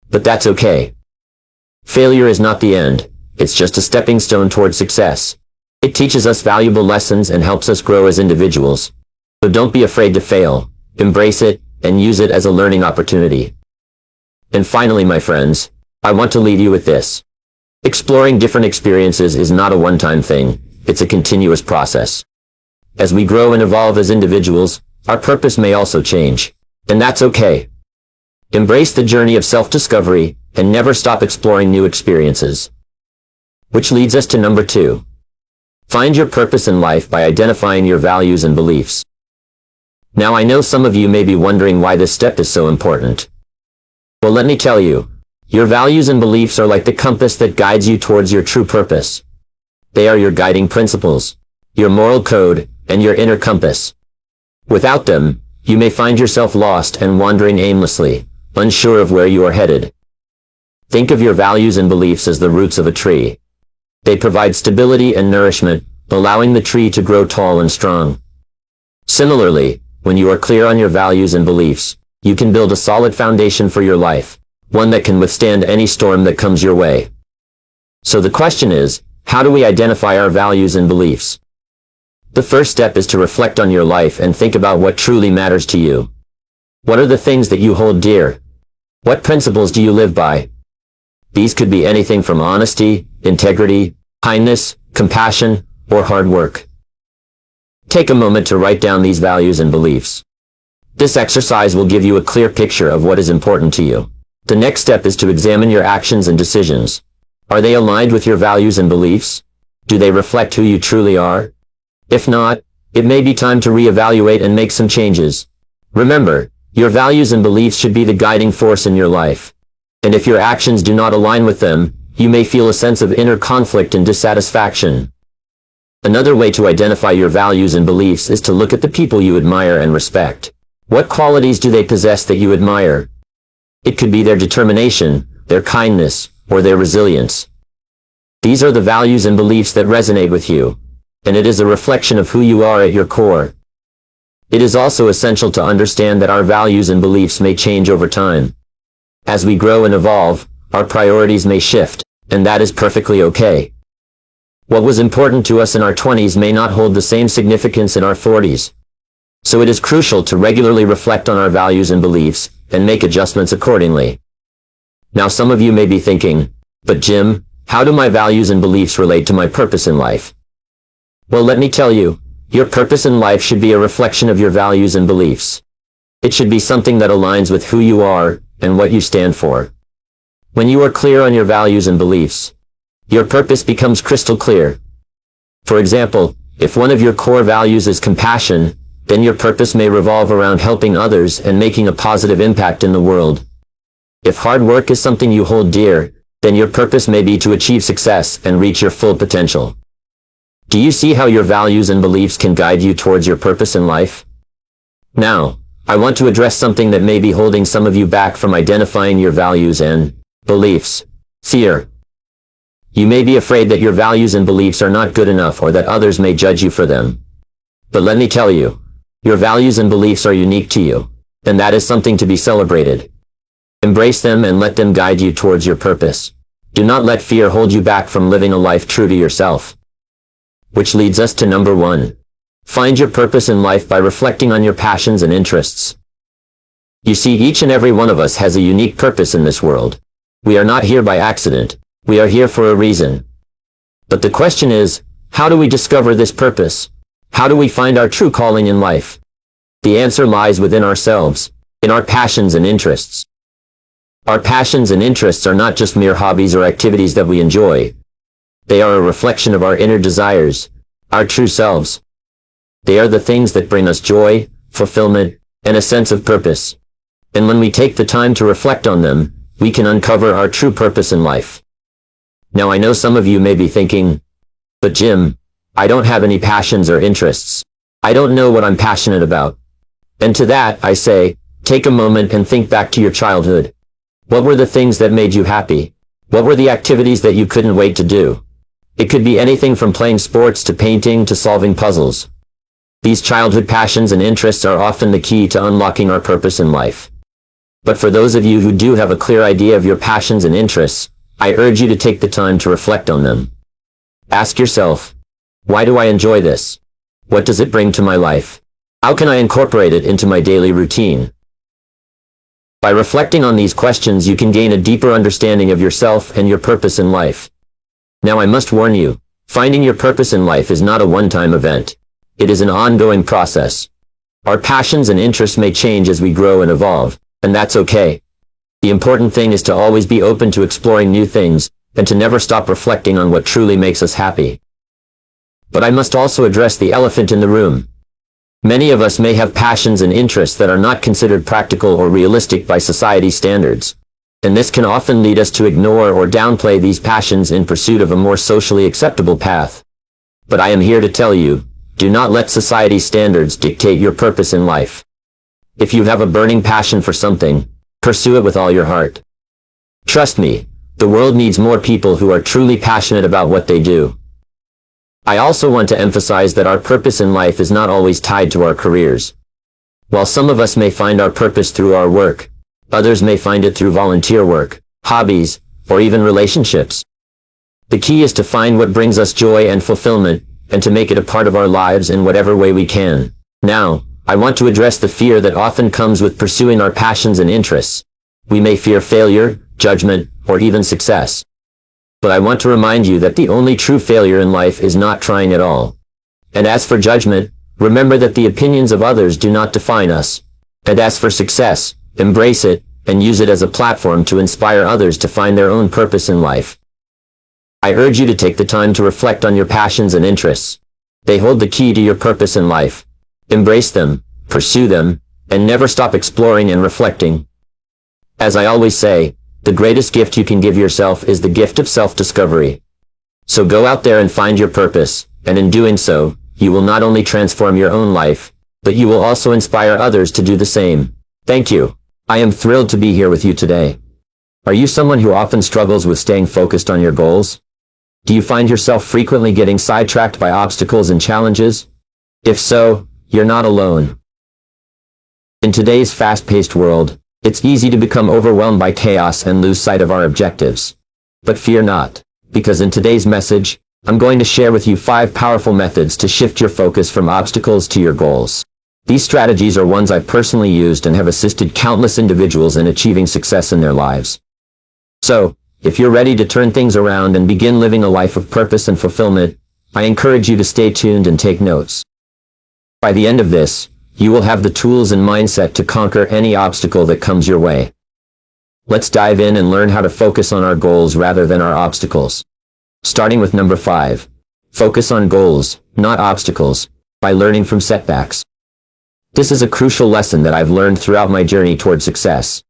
S1: But that's okay. Failure is not the end. It's just a stepping stone toward success. It teaches us valuable lessons and helps us grow as individuals. So don't be afraid to fail. Embrace it, and use it as a learning opportunity. And finally, my friends, I want to leave you with this. Exploring different experiences is not a one-time thing. It's a continuous process. As we grow and evolve as individuals, our purpose may also change. And that's okay. Embrace the journey of self-discovery, and never stop exploring new experiences. Which leads us to number 2. Find your purpose in life by identifying your values and beliefs. Now I know some of you may be wondering why this step is so important. Well, let me tell you, your values and beliefs are like the compass that guides you towards your true purpose. They are your guiding principles, your moral code, and your inner compass. Without them, you may find yourself lost and wandering aimlessly, unsure of where you are headed. Think of your values and beliefs as the roots of a tree. They provide stability and nourishment, allowing the tree to grow tall and strong. Similarly, when you are clear on your values and beliefs, you can build a solid foundation for your life, one that can withstand any storm that comes your way. So the question is, how do we identify our values and beliefs? The first step is to reflect on your life and think about what truly matters to you. What are the things that you hold dear? What principles do you live by? These could be anything from honesty, integrity, kindness, compassion, or hard work. Take a moment to write down these values and beliefs. This exercise will give you a clear picture of what is important to you. The next step is to examine your actions and decisions. Are they aligned with your values and beliefs? Do they reflect who you truly are? If not, it may be time to reevaluate and make some changes. Remember, your values and beliefs should be the guiding force in your life. And if your actions do not align with them, you may feel a sense of inner conflict and dissatisfaction. Another way to identify your values and beliefs is to look at the people you admire and respect. What qualities do they possess that you admire? It could be their determination, their kindness, or their resilience. These are the values and beliefs that resonate with you, and it is a reflection of who you are at your core. It is also essential to understand that our values and beliefs may change over time. As we grow and evolve, our priorities may shift, and that is perfectly okay. What was important to us in our 20s may not hold the same significance in our 40s. So it is crucial to regularly reflect on our values and beliefs, and make adjustments accordingly. Now some of you may be thinking, but Jim, how do my values and beliefs relate to my purpose in life? Well, let me tell you, your purpose in life should be a reflection of your values and beliefs. It should be something that aligns with who you are and what you stand for. When you are clear on your values and beliefs, your purpose becomes crystal clear. For example, if one of your core values is compassion, then your purpose may revolve around helping others and making a positive impact in the world. If hard work is something you hold dear, then your purpose may be to achieve success and reach your full potential. Do you see how your values and beliefs can guide you towards your purpose in life? Now, I want to address something that may be holding some of you back from identifying your values and beliefs. Fear. You may be afraid that your values and beliefs are not good enough or that others may judge you for them. But let me tell you, your values and beliefs are unique to you, and that is something to be celebrated. Embrace them and let them guide you towards your purpose. Do not let fear hold you back from living a life true to yourself. Which leads us to number 1. Find your purpose in life by reflecting on your passions and interests. You see, each and every one of us has a unique purpose in this world. We are not here by accident. We are here for a reason. But the question is, how do we discover this purpose? How do we find our true calling in life? The answer lies within ourselves, in our passions and interests. Our passions and interests are not just mere hobbies or activities that we enjoy. They are a reflection of our inner desires, our true selves. They are the things that bring us joy, fulfillment, and a sense of purpose. And when we take the time to reflect on them, we can uncover our true purpose in life. Now I know some of you may be thinking, but Jim, I don't have any passions or interests. I don't know what I'm passionate about. And to that, I say, take a moment and think back to your childhood. What were the things that made you happy? What were the activities that you couldn't wait to do? It could be anything from playing sports to painting to solving puzzles. These childhood passions and interests are often the key to unlocking our purpose in life. But for those of you who do have a clear idea of your passions and interests, I urge you to take the time to reflect on them. Ask yourself, why do I enjoy this? What does it bring to my life? How can I incorporate it into my daily routine? By reflecting on these questions, you can gain a deeper understanding of yourself and your purpose in life. Now I must warn you, finding your purpose in life is not a one-time event. It is an ongoing process. Our passions and interests may change as we grow and evolve, and that's okay. The important thing is to always be open to exploring new things, and to never stop reflecting on what truly makes us happy. But I must also address the elephant in the room. Many of us may have passions and interests that are not considered practical or realistic by society standards. And this can often lead us to ignore or downplay these passions in pursuit of a more socially acceptable path. But I am here to tell you, do not let society's standards dictate your purpose in life. If you have a burning passion for something, pursue it with all your heart. Trust me, the world needs more people who are truly passionate about what they do. I also want to emphasize that our purpose in life is not always tied to our careers. While some of us may find our purpose through our work, others may find it through volunteer work, hobbies, or even relationships. The key is to find what brings us joy and fulfillment, and to make it a part of our lives in whatever way we can. Now, I want to address the fear that often comes with pursuing our passions and interests. We may fear failure, judgment, or even success. But I want to remind you that the only true failure in life is not trying at all. And as for judgment, remember that the opinions of others do not define us. And as for success, embrace it, and use it as a platform to inspire others to find their own purpose in life. I urge you to take the time to reflect on your passions and interests. They hold the key to your purpose in life. Embrace them, pursue them, and never stop exploring and reflecting. As I always say, the greatest gift you can give yourself is the gift of self-discovery. So go out there and find your purpose, and in doing so, you will not only transform your own life, but you will also inspire others to do the same. Thank you. I am thrilled to be here with you today. Are you someone who often struggles with staying focused on your goals? Do you find yourself frequently getting sidetracked by obstacles and challenges? If so, you're not alone. In today's fast-paced world, it's easy to become overwhelmed by chaos and lose sight of our objectives. But fear not, because in today's message, I'm going to share with you 5 powerful methods to shift your focus from obstacles to your goals. These strategies are ones I've personally used and have assisted countless individuals in achieving success in their lives. So, if you're ready to turn things around and begin living a life of purpose and fulfillment, I encourage you to stay tuned and take notes. By the end of this, you will have the tools and mindset to conquer any obstacle that comes your way. Let's dive in and learn how to focus on our goals rather than our obstacles. Starting with number 5. Focus on goals, not obstacles, by learning from setbacks. This is a crucial lesson that I've learned throughout my journey toward success.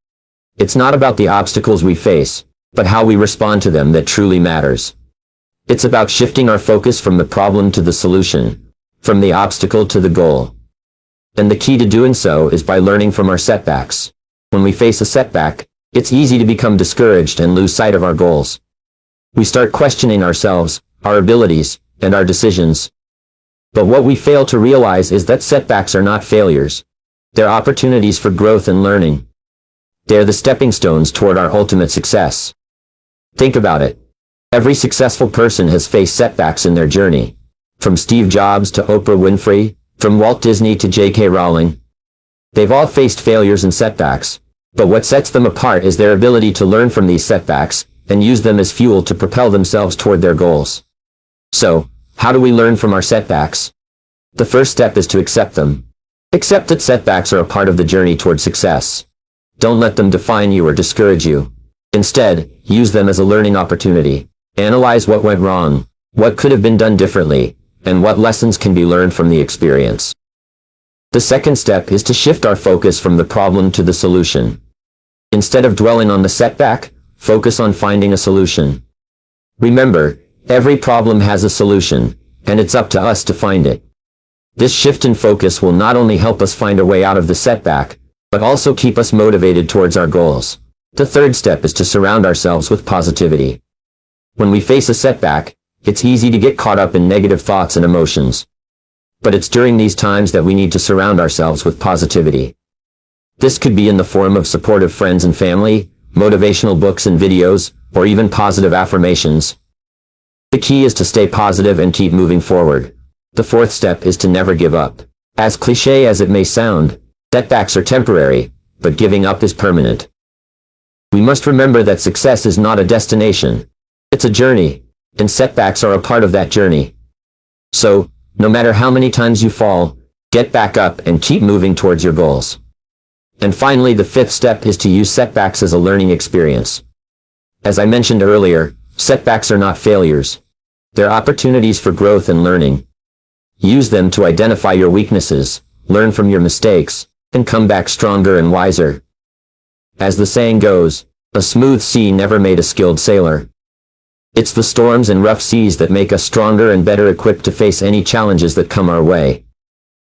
S1: It's not about the obstacles we face, but how we respond to them that truly matters. It's about shifting our focus from the problem to the solution, from the obstacle to the goal. And the key to doing so is by learning from our setbacks. When we face a setback, it's easy to become discouraged and lose sight of our goals. We start questioning ourselves, our abilities, and our decisions. But what we fail to realize is that setbacks are not failures. They're opportunities for growth and learning. They're the stepping stones toward our ultimate success. Think about it. Every successful person has faced setbacks in their journey. From Steve Jobs to Oprah Winfrey, from Walt Disney to J.K. Rowling. They've all faced failures and setbacks, but what sets them apart is their ability to learn from these setbacks and use them as fuel to propel themselves toward their goals. So, how do we learn from our setbacks? The first step is to accept them. Accept that setbacks are a part of the journey toward success. Don't let them define you or discourage you. Instead, use them as a learning opportunity. Analyze what went wrong, what could have been done differently, and what lessons can be learned from the experience. The second step is to shift our focus from the problem to the solution. Instead of dwelling on the setback, focus on finding a solution. Remember, every problem has a solution, and it's up to us to find it. This shift in focus will not only help us find a way out of the setback, but also keep us motivated towards our goals. The third step is to surround ourselves with positivity. When we face a setback, it's easy to get caught up in negative thoughts and emotions. But it's during these times that we need to surround ourselves with positivity. This could be in the form of supportive friends and family, motivational books and videos, or even positive affirmations. The key is to stay positive and keep moving forward. The fourth step is to never give up. As cliché as it may sound, setbacks are temporary, but giving up is permanent. We must remember that success is not a destination. It's a journey, and setbacks are a part of that journey. So, no matter how many times you fall, get back up and keep moving towards your goals. And finally, the fifth step is to use setbacks as a learning experience. As I mentioned earlier, setbacks are not failures. They're opportunities for growth and learning. Use them to identify your weaknesses, learn from your mistakes, and come back stronger and wiser. As the saying goes, a smooth sea never made a skilled sailor. It's the storms and rough seas that make us stronger and better equipped to face any challenges that come our way.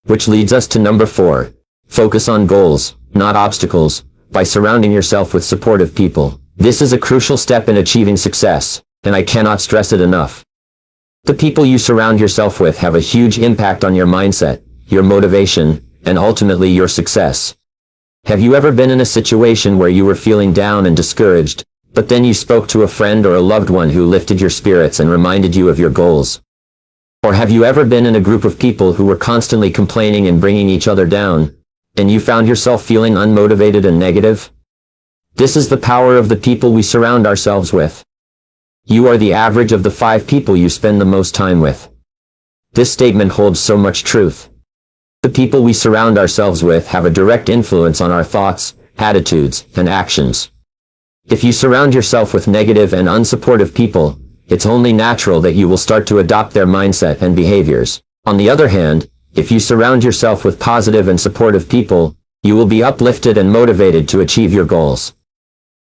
S1: Which leads us to number 4. Focus on goals, not obstacles, by surrounding yourself with supportive people. This is a crucial step in achieving success, and I cannot stress it enough. The people you surround yourself with have a huge impact on your mindset, your motivation, and ultimately your success. Have you ever been in a situation where you were feeling down and discouraged, but then you spoke to a friend or a loved one who lifted your spirits and reminded you of your goals? Or have you ever been in a group of people who were constantly complaining and bringing each other down, and you found yourself feeling unmotivated and negative? This is the power of the people we surround ourselves with. You are the average of the 5 people you spend the most time with. This statement holds so much truth. The people we surround ourselves with have a direct influence on our thoughts, attitudes, and actions. If you surround yourself with negative and unsupportive people, it's only natural that you will start to adopt their mindset and behaviors. On the other hand, if you surround yourself with positive and supportive people, you will be uplifted and motivated to achieve your goals.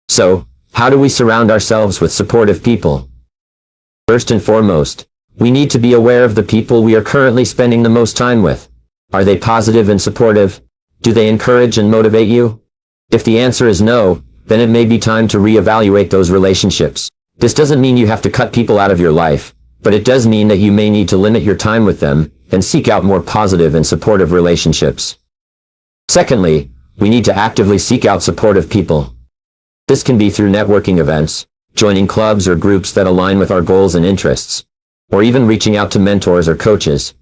S1: So, how do we surround ourselves with supportive people? First and foremost, we need to be aware of the people we are currently spending the most time with. Are they positive and supportive? Do they encourage and motivate you? If the answer is no, then it may be time to reevaluate those relationships. This doesn't mean you have to cut people out of your life, but it does mean that you may need to limit your time with them and seek out more positive and supportive relationships. Secondly, we need to actively seek out supportive people. This can be through networking events, joining clubs or groups that align with our goals and interests, or even reaching out to mentors or coaches.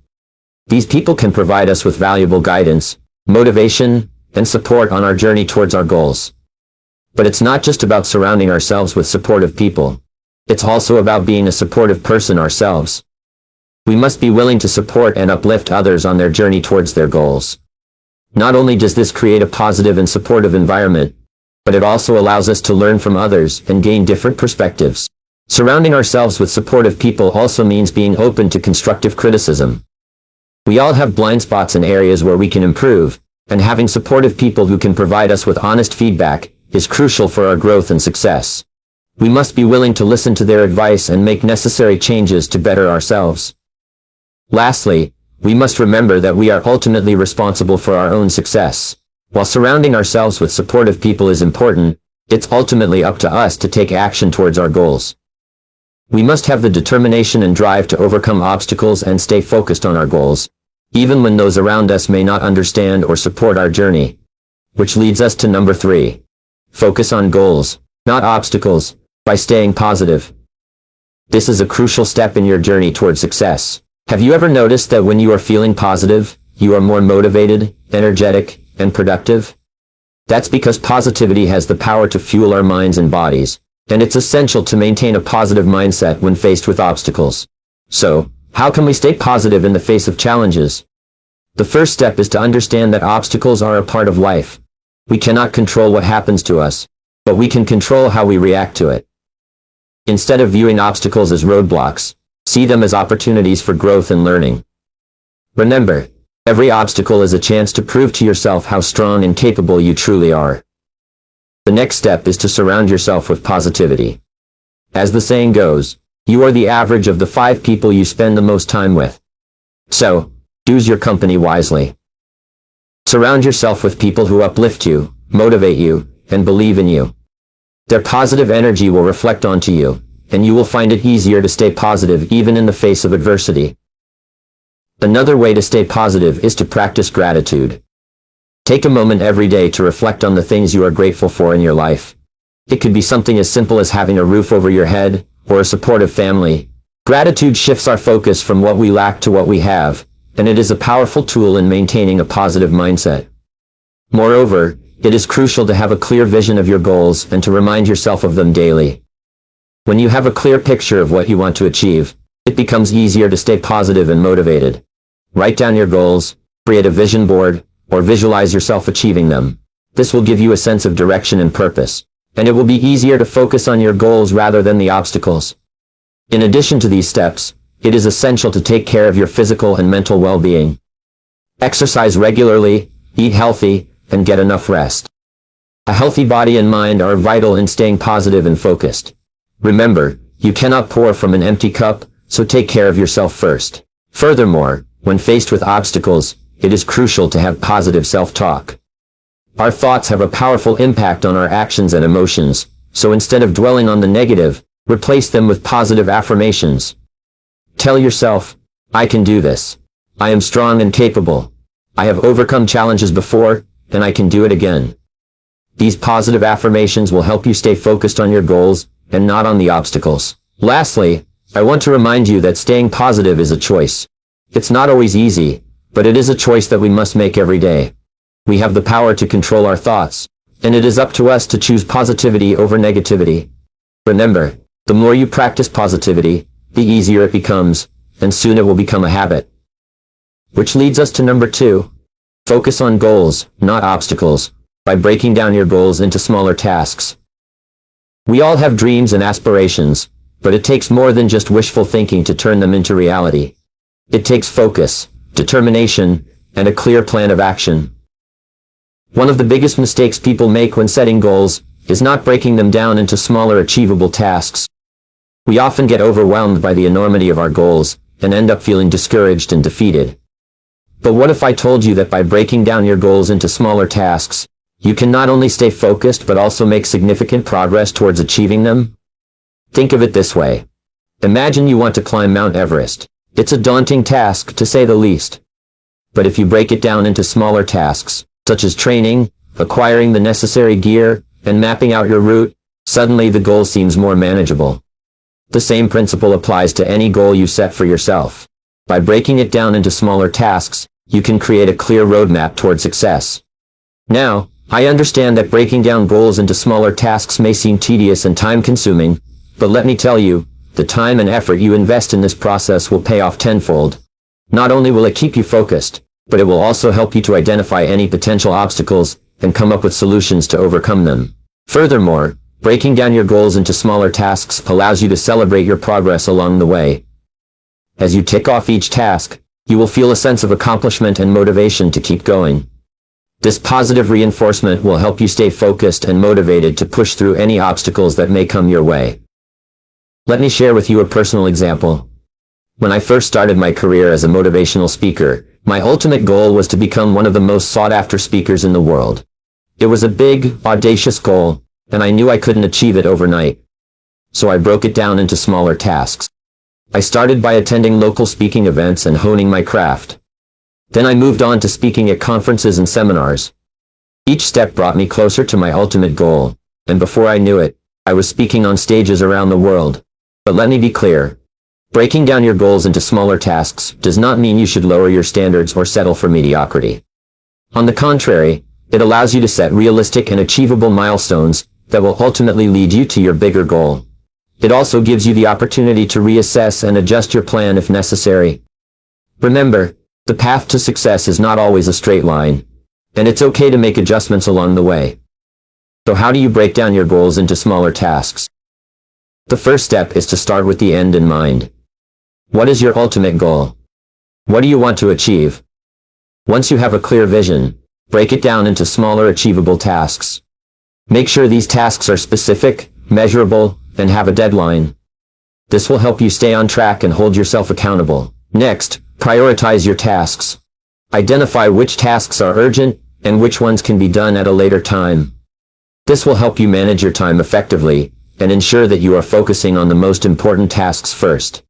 S1: These people can provide us with valuable guidance, motivation, and support on our journey towards our goals. But it's not just about surrounding ourselves with supportive people. It's also about being a supportive person ourselves. We must be willing to support and uplift others on their journey towards their goals. Not only does this create a positive and supportive environment, but it also allows us to learn from others and gain different perspectives. Surrounding ourselves with supportive people also means being open to constructive criticism. We all have blind spots in areas where we can improve, and having supportive people who can provide us with honest feedback is crucial for our growth and success. We must be willing to listen to their advice and make necessary changes to better ourselves. Lastly, we must remember that we are ultimately responsible for our own success. While surrounding ourselves with supportive people is important, it's ultimately up to us to take action towards our goals. We must have the determination and drive to overcome obstacles and stay focused on our goals, even when those around us may not understand or support our journey. Which leads us to number 3. Focus on goals, not obstacles, by staying positive. This is a crucial step in your journey toward success. Have you ever noticed that when you are feeling positive, you are more motivated, energetic, and productive? That's because positivity has the power to fuel our minds and bodies, and it's essential to maintain a positive mindset when faced with obstacles. So, how can we stay positive in the face of challenges? The first step is to understand that obstacles are a part of life. We cannot control what happens to us, but we can control how we react to it. Instead of viewing obstacles as roadblocks, see them as opportunities for growth and learning. Remember, every obstacle is a chance to prove to yourself how strong and capable you truly are. The next step is to surround yourself with positivity. As the saying goes, you are the average of the 5 people you spend the most time with. So, choose your company wisely. Surround yourself with people who uplift you, motivate you, and believe in you. Their positive energy will reflect onto you, and you will find it easier to stay positive even in the face of adversity. Another way to stay positive is to practice gratitude. Take a moment every day to reflect on the things you are grateful for in your life. It could be something as simple as having a roof over your head, or a supportive family. Gratitude shifts our focus from what we lack to what we have, and it is a powerful tool in maintaining a positive mindset. Moreover, it is crucial to have a clear vision of your goals and to remind yourself of them daily. When you have a clear picture of what you want to achieve, it becomes easier to stay positive and motivated. Write down your goals, create a vision board, or visualize yourself achieving them. This will give you a sense of direction and purpose, and it will be easier to focus on your goals rather than the obstacles. In addition to these steps, it is essential to take care of your physical and mental well-being. Exercise regularly, eat healthy, and get enough rest. A healthy body and mind are vital in staying positive and focused. Remember, you cannot pour from an empty cup, so take care of yourself first. Furthermore, when faced with obstacles, it is crucial to have positive self-talk. Our thoughts have a powerful impact on our actions and emotions, so instead of dwelling on the negative, replace them with positive affirmations. Tell yourself, I can do this. I am strong and capable. I have overcome challenges before, and I can do it again. These positive affirmations will help you stay focused on your goals, and not on the obstacles. Lastly, I want to remind you that staying positive is a choice. It's not always easy, but it is a choice that we must make every day. We have the power to control our thoughts, and it is up to us to choose positivity over negativity. Remember, the more you practice positivity, the easier it becomes, and soon it will become a habit. Which leads us to number 2. Focus on goals, not obstacles, by breaking down your goals into smaller tasks. We all have dreams and aspirations, but it takes more than just wishful thinking to turn them into reality. It takes focus, determination, and a clear plan of action. One of the biggest mistakes people make when setting goals is not breaking them down into smaller achievable tasks. We often get overwhelmed by the enormity of our goals and end up feeling discouraged and defeated. But what if I told you that by breaking down your goals into smaller tasks, you can not only stay focused but also make significant progress towards achieving them? Think of it this way. Imagine you want to climb Mount Everest. It's a daunting task, to say the least. But if you break it down into smaller tasks, such as training, acquiring the necessary gear, and mapping out your route, suddenly the goal seems more manageable. The same principle applies to any goal you set for yourself. By breaking it down into smaller tasks, you can create a clear roadmap toward success. Now, I understand that breaking down goals into smaller tasks may seem tedious and time-consuming, but let me tell you, the time and effort you invest in this process will pay off tenfold. Not only will it keep you focused, but it will also help you to identify any potential obstacles and come up with solutions to overcome them. Furthermore, breaking down your goals into smaller tasks allows you to celebrate your progress along the way. As you tick off each task, you will feel a sense of accomplishment and motivation to keep going. This positive reinforcement will help you stay focused and motivated to push through any obstacles that may come your way. Let me share with you a personal example. When I first started my career as a motivational speaker, my ultimate goal was to become one of the most sought-after speakers in the world. It was a big, audacious goal, and I knew I couldn't achieve it overnight. So I broke it down into smaller tasks. I started by attending local speaking events and honing my craft. Then I moved on to speaking at conferences and seminars. Each step brought me closer to my ultimate goal, and before I knew it, I was speaking on stages around the world. But let me be clear. Breaking down your goals into smaller tasks does not mean you should lower your standards or settle for mediocrity. On the contrary, it allows you to set realistic and achievable milestones that will ultimately lead you to your bigger goal. It also gives you the opportunity to reassess and adjust your plan if necessary. Remember, the path to success is not always a straight line, and it's okay to make adjustments along the way. So how do you break down your goals into smaller tasks? The first step is to start with the end in mind. What is your ultimate goal? What do you want to achieve? Once you have a clear vision, break it down into smaller achievable tasks. Make sure these tasks are specific, measurable, and have a deadline. This will help you stay on track and hold yourself accountable. Next, prioritize your tasks. Identify which tasks are urgent and which ones can be done at a later time. This will help you manage your time effectively and ensure that you are focusing on the most important tasks first.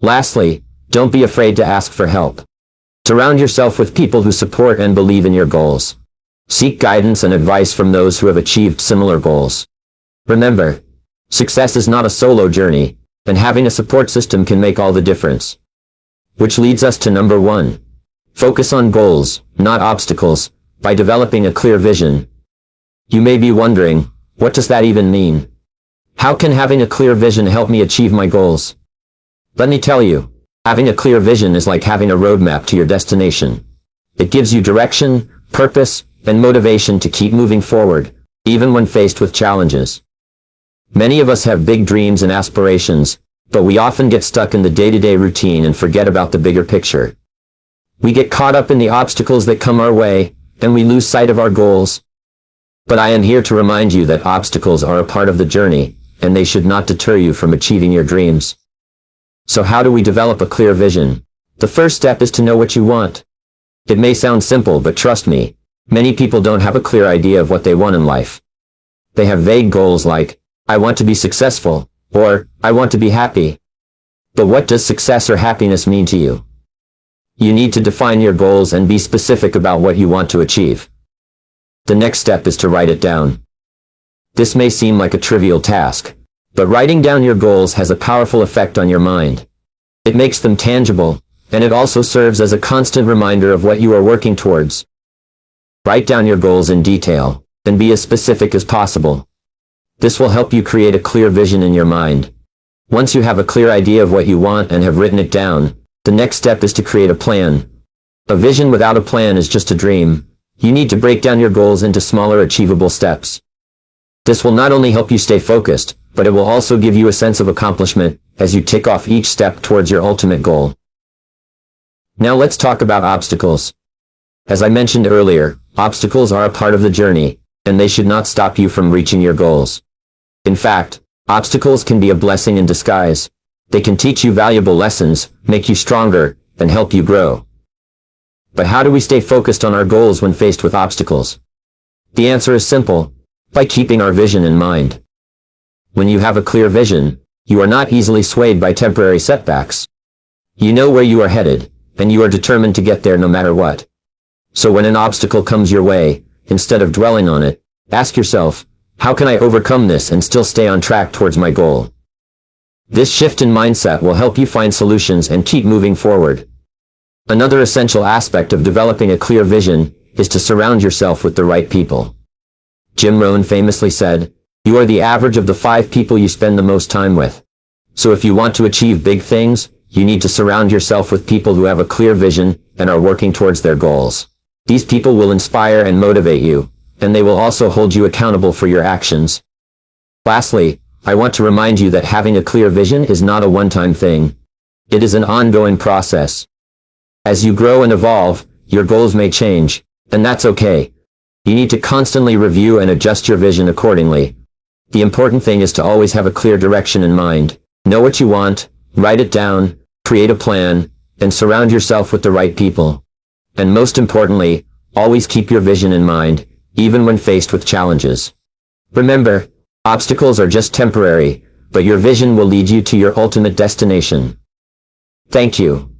S1: Lastly, don't be afraid to ask for help. Surround yourself with people who support and believe in your goals. Seek guidance and advice from those who have achieved similar goals. Remember, success is not a solo journey, and having a support system can make all the difference. Which leads us to number 1. Focus on goals, not obstacles, by developing a clear vision. You may be wondering, what does that even mean? How can having a clear vision help me achieve my goals? Let me tell you, having a clear vision is like having a roadmap to your destination. It gives you direction, purpose, and motivation to keep moving forward, even when faced with challenges. Many of us have big dreams and aspirations, but we often get stuck in the day-to-day routine and forget about the bigger picture. We get caught up in the obstacles that come our way, and we lose sight of our goals. But I am here to remind you that obstacles are a part of the journey, and they should not deter you from achieving your dreams. So how do we develop a clear vision? The first step is to know what you want. It may sound simple, but trust me, many people don't have a clear idea of what they want in life. They have vague goals like, I want to be successful, or, I want to be happy. But what does success or happiness mean to you? You need to define your goals and be specific about what you want to achieve. The next step is to write it down. This may seem like a trivial task, but writing down your goals has a powerful effect on your mind. It makes them tangible, and it also serves as a constant reminder of what you are working towards. Write down your goals in detail, and be as specific as possible. This will help you create a clear vision in your mind. Once you have a clear idea of what you want and have written it down, the next step is to create a plan. A vision without a plan is just a dream. You need to break down your goals into smaller achievable steps. This will not only help you stay focused, but it will also give you a sense of accomplishment as you tick off each step towards your ultimate goal. Now let's talk about obstacles. As I mentioned earlier, obstacles are a part of the journey, and they should not stop you from reaching your goals. In fact, obstacles can be a blessing in disguise. They can teach you valuable lessons, make you stronger, and help you grow. But how do we stay focused on our goals when faced with obstacles? The answer is simple: by keeping our vision in mind. When you have a clear vision, you are not easily swayed by temporary setbacks. You know where you are headed, and you are determined to get there no matter what. So when an obstacle comes your way, instead of dwelling on it, ask yourself, how can I overcome this and still stay on track towards my goal? This shift in mindset will help you find solutions and keep moving forward. Another essential aspect of developing a clear vision is to surround yourself with the right people. Jim Rohn famously said, "You are the average of the 5 people you spend the most time with." So if you want to achieve big things, you need to surround yourself with people who have a clear vision and are working towards their goals. These people will inspire and motivate you, and they will also hold you accountable for your actions. Lastly, I want to remind you that having a clear vision is not a one-time thing. It is an ongoing process. As you grow and evolve, your goals may change, and that's okay. You need to constantly review and adjust your vision accordingly. The important thing is to always have a clear direction in mind. Know what you want, write it down, create a plan, and surround yourself with the right people. And most importantly, always keep your vision in mind, even when faced with challenges. Remember, obstacles are just temporary, but your vision will lead you to your ultimate destination. Thank you.